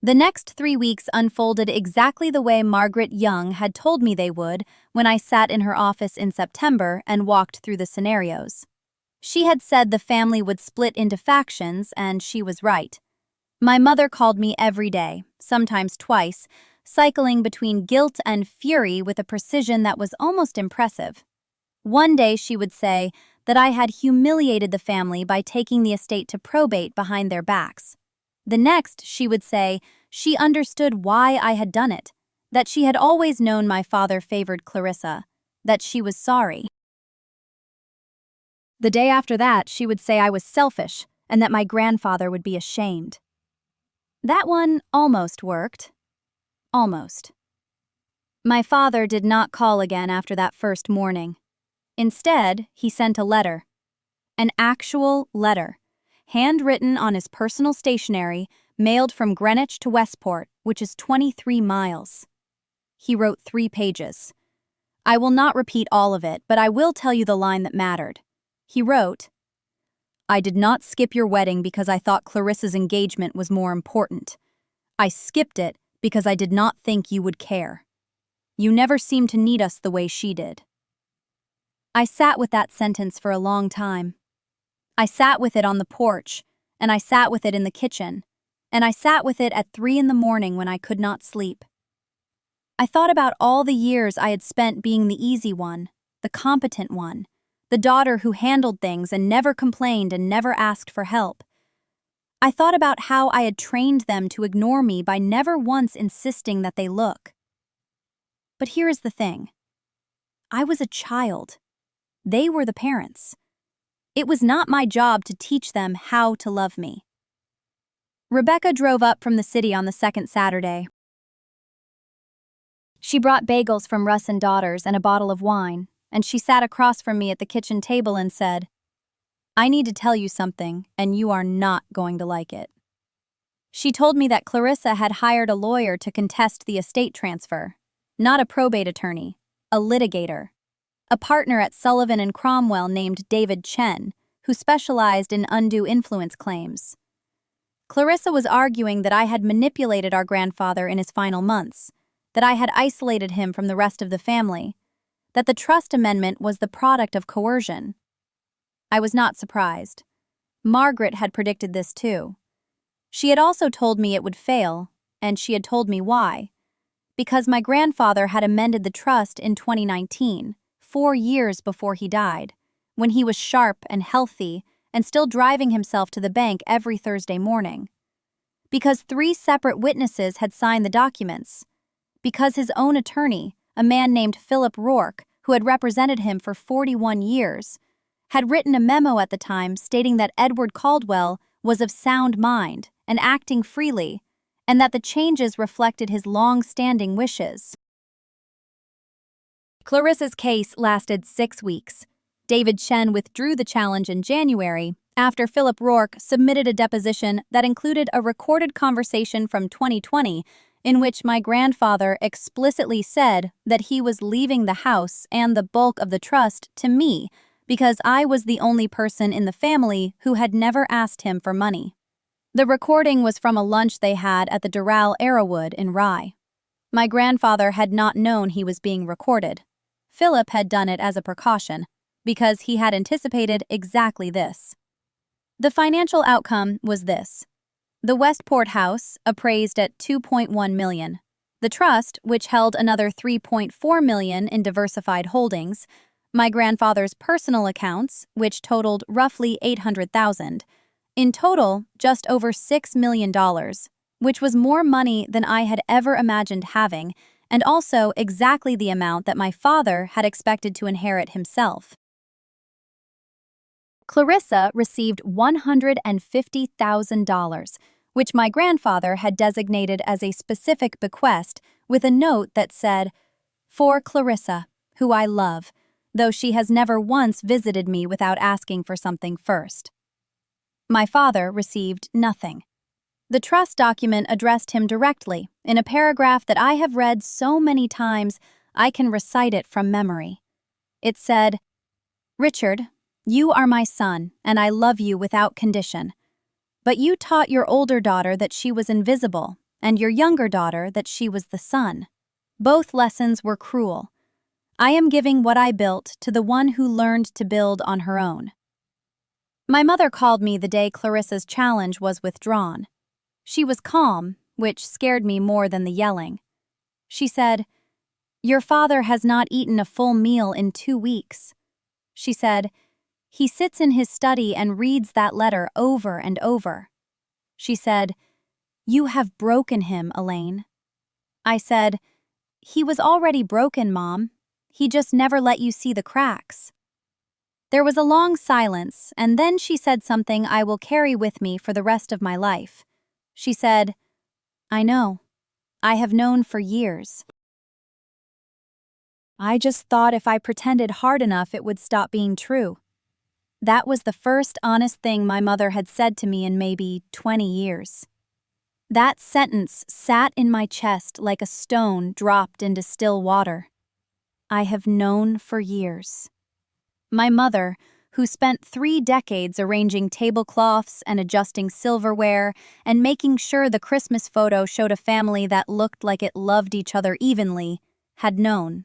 The next 3 weeks unfolded exactly the way Margaret Young had told me they would when I sat in her office in September and walked through the scenarios. She had said the family would split into factions, and she was right. My mother called me every day, sometimes twice, cycling between guilt and fury with a precision that was almost impressive. One day she would say that I had humiliated the family by taking the estate to probate behind their backs. The next she would say she understood why I had done it, that she had always known my father favored Clarissa, that she was sorry. The day after that she would say I was selfish and that my grandfather would be ashamed. That one almost worked. Almost. My father did not call again after that first morning. Instead, he sent a letter. An actual letter, handwritten on his personal stationery, mailed from Greenwich to Westport, which is 23 miles. He wrote 3 pages. I will not repeat all of it, but I will tell you the line that mattered. He wrote, "I did not skip your wedding because I thought Clarissa's engagement was more important. I skipped it because I did not think you would care. You never seemed to need us the way she did." I sat with that sentence for a long time. I sat with it on the porch, and I sat with it in the kitchen, and I sat with it at 3 in the morning when I could not sleep. I thought about all the years I had spent being the easy one, the competent one, the daughter who handled things and never complained and never asked for help. I thought about how I had trained them to ignore me by never once insisting that they look. But here is the thing. I was a child. They were the parents. It was not my job to teach them how to love me. Rebecca drove up from the city on the second Saturday. She brought bagels from Russ and Daughters and a bottle of wine, and she sat across from me at the kitchen table and said, "I need to tell you something, and you are not going to like it." She told me that Clarissa had hired a lawyer to contest the estate transfer, not a probate attorney, a litigator. A partner at Sullivan and Cromwell named David Chen, who specialized in undue influence claims. Clarissa was arguing that I had manipulated our grandfather in his final months, that I had isolated him from the rest of the family, that the trust amendment was the product of coercion. I was not surprised. Margaret had predicted this too. She had also told me it would fail, and she had told me why. Because my grandfather had amended the trust in 2019, 4 years before he died, when he was sharp and healthy and still driving himself to the bank every Thursday morning. Because 3 separate witnesses had signed the documents. Because his own attorney, a man named Philip Rourke, who had represented him for 41 years, had written a memo at the time stating that Edward Caldwell was of sound mind and acting freely, and that the changes reflected his long-standing wishes. Clarissa's case lasted 6 weeks. David Chen withdrew the challenge in January after Philip Rourke submitted a deposition that included a recorded conversation from 2020 in which my grandfather explicitly said that he was leaving the house and the bulk of the trust to me because I was the only person in the family who had never asked him for money. The recording was from a lunch they had at the Doral Arrowwood in Rye. My grandfather had not known he was being recorded. Philip had done it as a precaution, because he had anticipated exactly this. The financial outcome was this. The Westport house, appraised at $2.1 million. The trust, which held another $3.4 million in diversified holdings. My grandfather's personal accounts, which totaled roughly $800,000. In total, just over $6 million, which was more money than I had ever imagined having, and also exactly the amount that my father had expected to inherit himself. Clarissa received $150,000, which my grandfather had designated as a specific bequest with a note that said, "For Clarissa, who I love, though she has never once visited me without asking for something first." My father received nothing. The trust document addressed him directly in a paragraph that I have read so many times I can recite it from memory. It said, "Richard, you are my son, and I love you without condition. But you taught your older daughter that she was invisible, and your younger daughter that she was the sun. Both lessons were cruel. I am giving what I built to the one who learned to build on her own." My mother called me the day Clarissa's challenge was withdrawn. She was calm, which scared me more than the yelling. She said, "Your father has not eaten a full meal in 2 weeks." She said, "He sits in his study and reads that letter over and over." She said, "You have broken him, Elaine." I said, "He was already broken, Mom. He just never let you see the cracks." There was a long silence, and then she said something I will carry with me for the rest of my life. She said, "I know. I have known for years. I just thought if I pretended hard enough it would stop being true." That was the first honest thing my mother had said to me in maybe 20 years. That sentence sat in my chest like a stone dropped into still water. I have known for years. My mother, who spent 3 decades arranging tablecloths and adjusting silverware and making sure the Christmas photo showed a family that looked like it loved each other evenly, had known.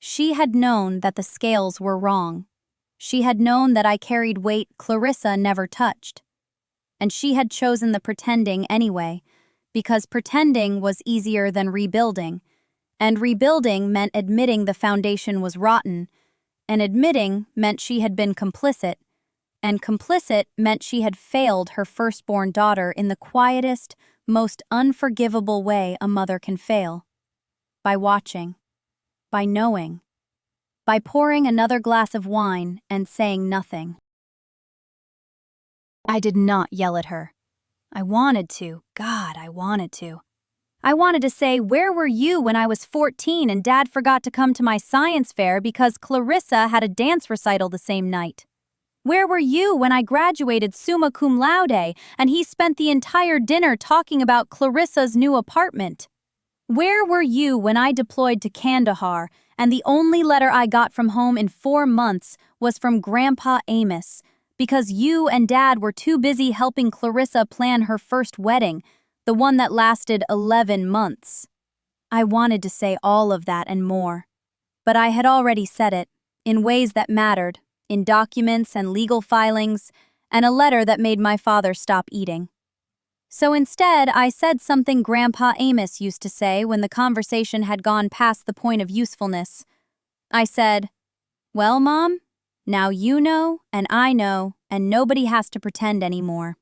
She had known that the scales were wrong. She had known that I carried weight Clarissa never touched. And she had chosen the pretending anyway, because pretending was easier than rebuilding, and rebuilding meant admitting the foundation was rotten, and admitting meant she had been complicit, and complicit meant she had failed her firstborn daughter in the quietest, most unforgivable way a mother can fail. By watching. By knowing. By pouring another glass of wine and saying nothing. I did not yell at her. I wanted to. God, I wanted to. I wanted to say, "Where were you when I was 14 and Dad forgot to come to my science fair because Clarissa had a dance recital the same night? Where were you when I graduated summa cum laude and he spent the entire dinner talking about Clarissa's new apartment? Where were you when I deployed to Kandahar and the only letter I got from home in 4 months was from Grandpa Amos because you and Dad were too busy helping Clarissa plan her first wedding, the one that lasted 11 months. I wanted to say all of that and more. But I had already said it, in ways that mattered, in documents and legal filings, and a letter that made my father stop eating. So instead, I said something Grandpa Amos used to say when the conversation had gone past the point of usefulness. I said, "Well, Mom, now you know, and I know, and nobody has to pretend anymore."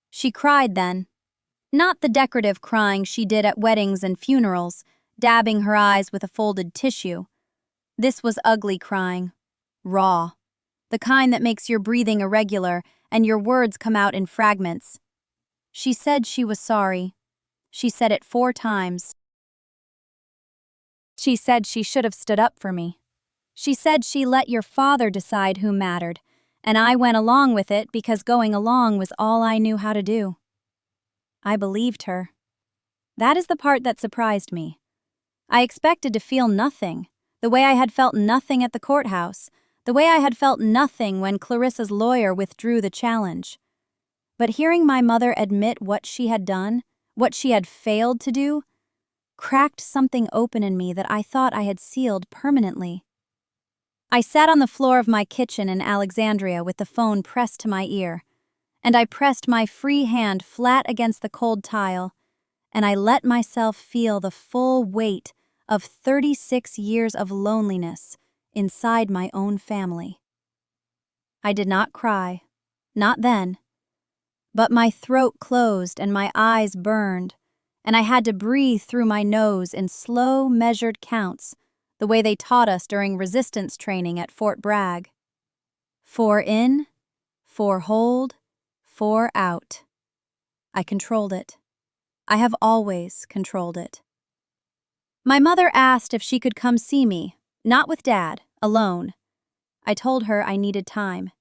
She cried then. Not the decorative crying she did at weddings and funerals, dabbing her eyes with a folded tissue. This was ugly crying. Raw. The kind that makes your breathing irregular and your words come out in fragments. She said she was sorry. She said it 4 times. She said she should have stood up for me. She said she let your father decide who mattered, and I went along with it because going along was all I knew how to do. I believed her. That is the part that surprised me. I expected to feel nothing, the way I had felt nothing at the courthouse, the way I had felt nothing when Clarissa's lawyer withdrew the challenge. But hearing my mother admit what she had done, what she had failed to do, cracked something open in me that I thought I had sealed permanently. I sat on the floor of my kitchen in Alexandria with the phone pressed to my ear, and I pressed my free hand flat against the cold tile, and I let myself feel the full weight of 36 years of loneliness inside my own family. I did not cry, not then, but my throat closed and my eyes burned, and I had to breathe through my nose in slow, measured counts, the way they taught us during resistance training at Fort Bragg. 4 in, 4 hold, 4 out. I controlled it. I have always controlled it. My mother asked if she could come see me, not with Dad, alone. I told her I needed time.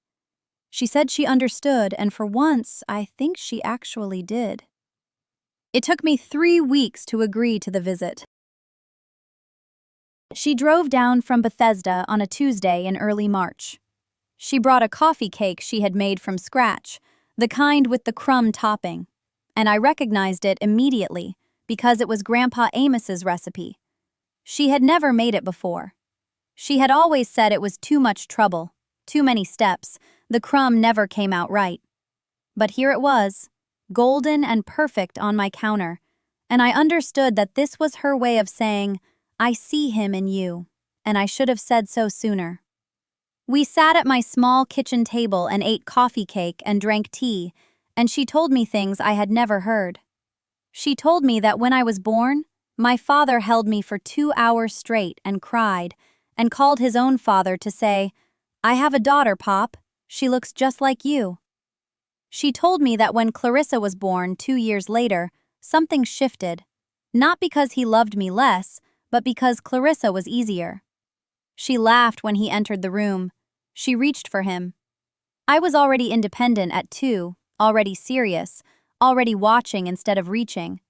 She said she understood, and for once, I think she actually did. It took me 3 weeks to agree to the visit. She drove down from Bethesda on a Tuesday in early March. She brought a coffee cake she had made from scratch, the kind with the crumb topping, and I recognized it immediately because it was Grandpa Amos's recipe. She had never made it before. She had always said it was too much trouble, too many steps, the crumb never came out right. But here it was, golden and perfect on my counter, and I understood that this was her way of saying, I see him in you, and I should have said so sooner. We sat at my small kitchen table and ate coffee cake and drank tea, and she told me things I had never heard. She told me that when I was born, my father held me for 2 hours straight and cried, and called his own father to say, I have a daughter, Pop. She looks just like you. She told me that when Clarissa was born 2 years later, something shifted, not because he loved me less, but because Clarissa was easier. She laughed when he entered the room. She reached for him. I was already independent at 2, already serious, already watching instead of reaching.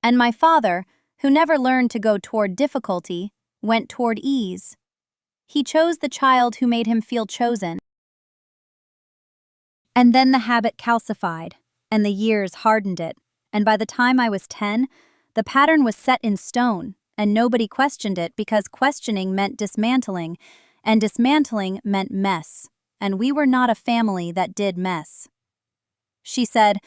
And my father, who never learned to go toward difficulty, went toward ease. He chose the child who made him feel chosen. And then the habit calcified, and the years hardened it, and by the time I was 10, the pattern was set in stone, and nobody questioned it because questioning meant dismantling, and dismantling meant mess, and we were not a family that did mess. She said,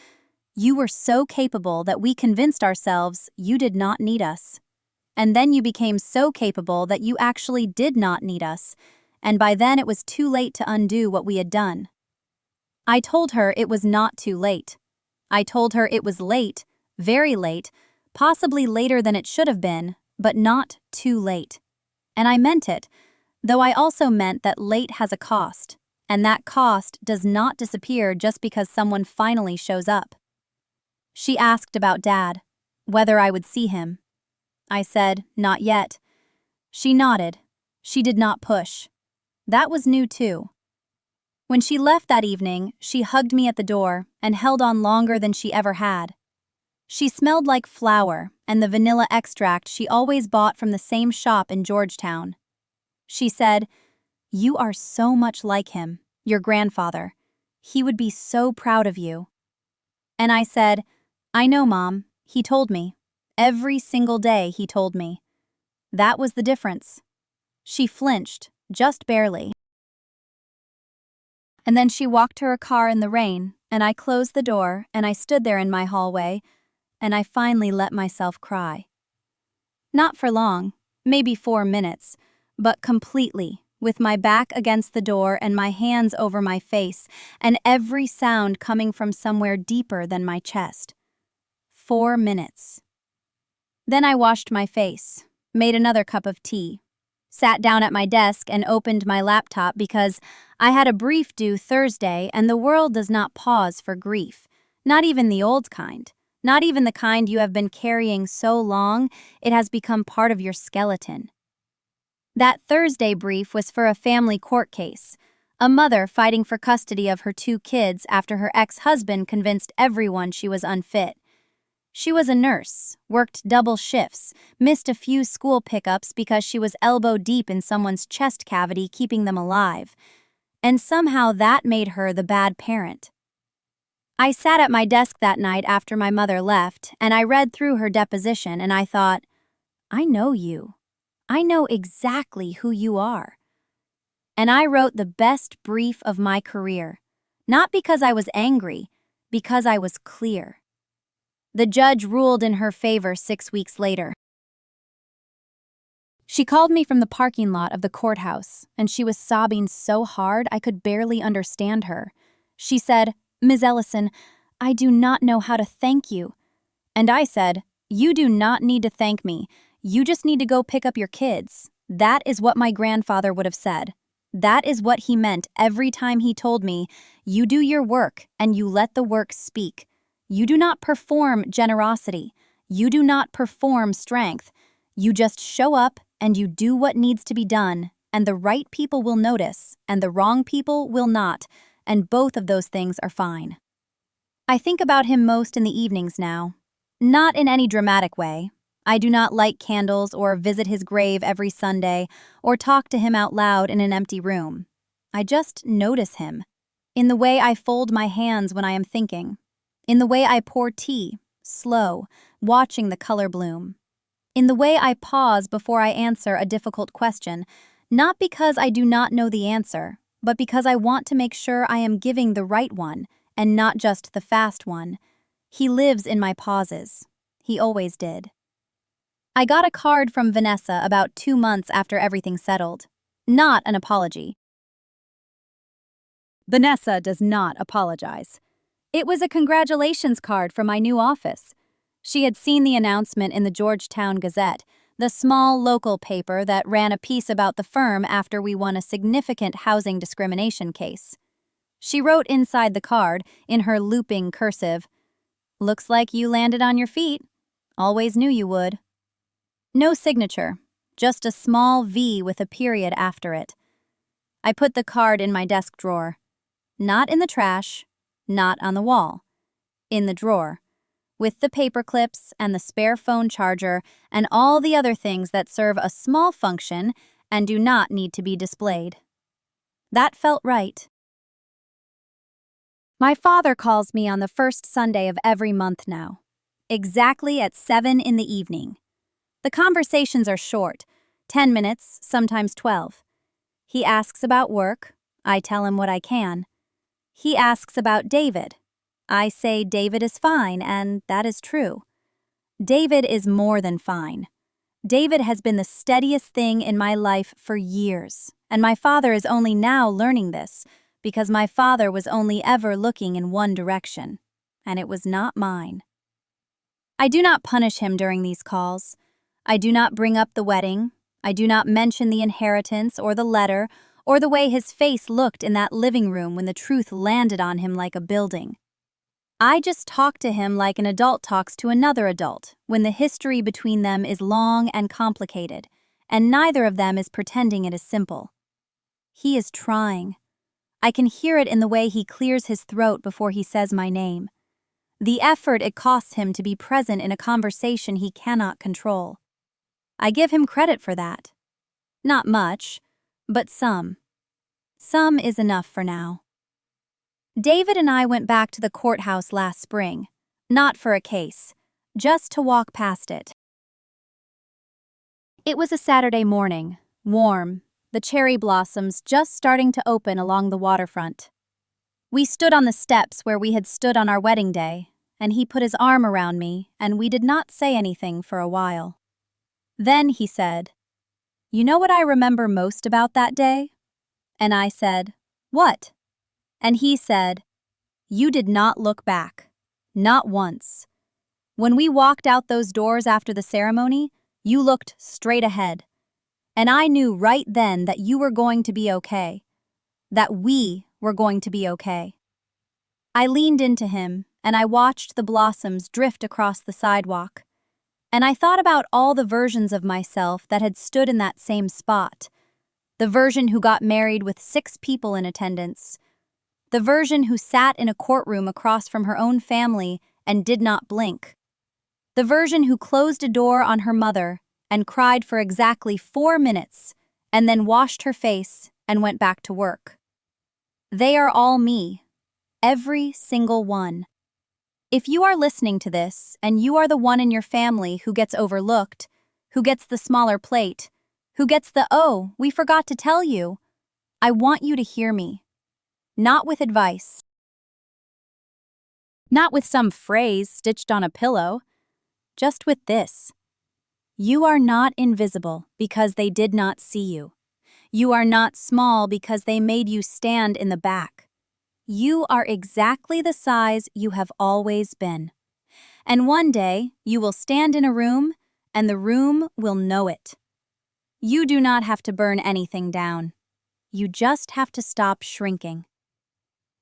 You were so capable that we convinced ourselves you did not need us. And then you became so capable that you actually did not need us, and by then it was too late to undo what we had done. I told her it was not too late. I told her it was late, very late, possibly later than it should have been, but not too late. And I meant it, though I also meant that late has a cost, and that cost does not disappear just because someone finally shows up. She asked about Dad, whether I would see him. I said, not yet. She nodded. She did not push. That was new too. When she left that evening, she hugged me at the door and held on longer than she ever had. She smelled like flour and the vanilla extract she always bought from the same shop in Georgetown. She said, You are so much like him, your grandfather. He would be so proud of you. And I said, I know, Mom. He told me. Every single day he told me. That was the difference. She flinched, just barely. And then she walked to her car in the rain, and I closed the door, and I stood there in my hallway, and I finally let myself cry. Not for long, maybe 4 minutes, but completely, with my back against the door and my hands over my face, and every sound coming from somewhere deeper than my chest. 4 minutes. Then I washed my face, made another cup of tea, sat down at my desk and opened my laptop because I had a brief due Thursday and the world does not pause for grief, not even the old kind, not even the kind you have been carrying so long it has become part of your skeleton. That Thursday brief was for a family court case, a mother fighting for custody of her 2 kids after her ex-husband convinced everyone she was unfit. She was a nurse, worked double shifts, missed a few school pickups because she was elbow deep in someone's chest cavity keeping them alive. And somehow that made her the bad parent. I sat at my desk that night after my mother left, and I read through her deposition, and I thought, I know you. I know exactly who you are. And I wrote the best brief of my career, not because I was angry, because I was clear. The judge ruled in her favor 6 weeks later. She called me from the parking lot of the courthouse, and she was sobbing so hard I could barely understand her. She said, "Ms. Ellison, I do not know how to thank you." And I said, "You do not need to thank me. You just need to go pick up your kids." That is what my grandfather would have said. That is what he meant every time he told me, "You do your work and you let the work speak. You do not perform generosity. You do not perform strength. You just show up and you do what needs to be done, and the right people will notice, and the wrong people will not, and both of those things are fine." I think about him most in the evenings now. Not in any dramatic way. I do not light candles or visit his grave every Sunday or talk to him out loud in an empty room. I just notice him. In the way I fold my hands when I am thinking. In the way I pour tea, slow, watching the color bloom. In the way I pause before I answer a difficult question, not because I do not know the answer, but because I want to make sure I am giving the right one and not just the fast one. He lives in my pauses. He always did. I got a card from Vanessa about 2 months after everything settled. Not an apology. Vanessa does not apologize. It was a congratulations card from my new office. She had seen the announcement in the Georgetown Gazette, the small local paper that ran a piece about the firm after we won a significant housing discrimination case. She wrote inside the card, in her looping cursive, "Looks like you landed on your feet. Always knew you would." No signature, just a small V with a period after it. I put the card in my desk drawer. Not in the trash, not on the wall. In the drawer. With the paper clips and the spare phone charger and all the other things that serve a small function and do not need to be displayed. That felt right. My father calls me on the first Sunday of every month now, exactly at 7 in the evening. The conversations are short, 10 minutes, sometimes 12. He asks about work. I tell him what I can. He asks about David. I say David is fine, and that is true. David is more than fine. David has been the steadiest thing in my life for years, and my father is only now learning this, because my father was only ever looking in one direction, and it was not mine. I do not punish him during these calls. I do not bring up the wedding. I do not mention the inheritance or the letter or the way his face looked in that living room when the truth landed on him like a building. I just talk to him like an adult talks to another adult when the history between them is long and complicated, and neither of them is pretending it is simple. He is trying. I can hear it in the way he clears his throat before he says my name. The effort it costs him to be present in a conversation he cannot control. I give him credit for that. Not much, but some. Some is enough for now. David and I went back to the courthouse last spring, not for a case, just to walk past it. It was a Saturday morning, warm, the cherry blossoms just starting to open along the waterfront. We stood on the steps where we had stood on our wedding day, and he put his arm around me, and we did not say anything for a while. Then he said, "You know what I remember most about that day?" And I said, "What?" And he said, "You did not look back. Not once. When we walked out those doors after the ceremony, you looked straight ahead. And I knew right then that you were going to be okay. That we were going to be okay." I leaned into him, and I watched the blossoms drift across the sidewalk. And I thought about all the versions of myself that had stood in that same spot. The version who got married with 6 people in attendance. The version who sat in a courtroom across from her own family and did not blink. The version who closed a door on her mother and cried for exactly 4 minutes and then washed her face and went back to work. They are all me, every single one. If you are listening to this and you are the one in your family who gets overlooked, who gets the smaller plate, who gets the "oh, we forgot to tell you," I want you to hear me. Not with advice. Not with some phrase stitched on a pillow. Just with this. You are not invisible because they did not see you. You are not small because they made you stand in the back. You are exactly the size you have always been. And one day, you will stand in a room, and the room will know it. You do not have to burn anything down. You just have to stop shrinking.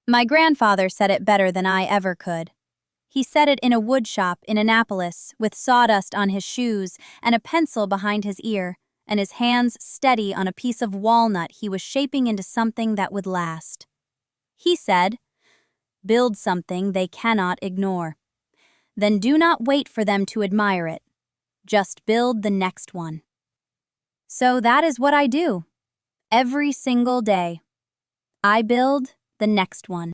My grandfather said it better than I ever could. He said it in a wood shop in Annapolis with sawdust on his shoes and a pencil behind his ear, and his hands steady on a piece of walnut he was shaping into something that would last. He said, "Build something they cannot ignore. Then do not wait for them to admire it. Just build the next one." So that is what I do. Every single day. I build the next one.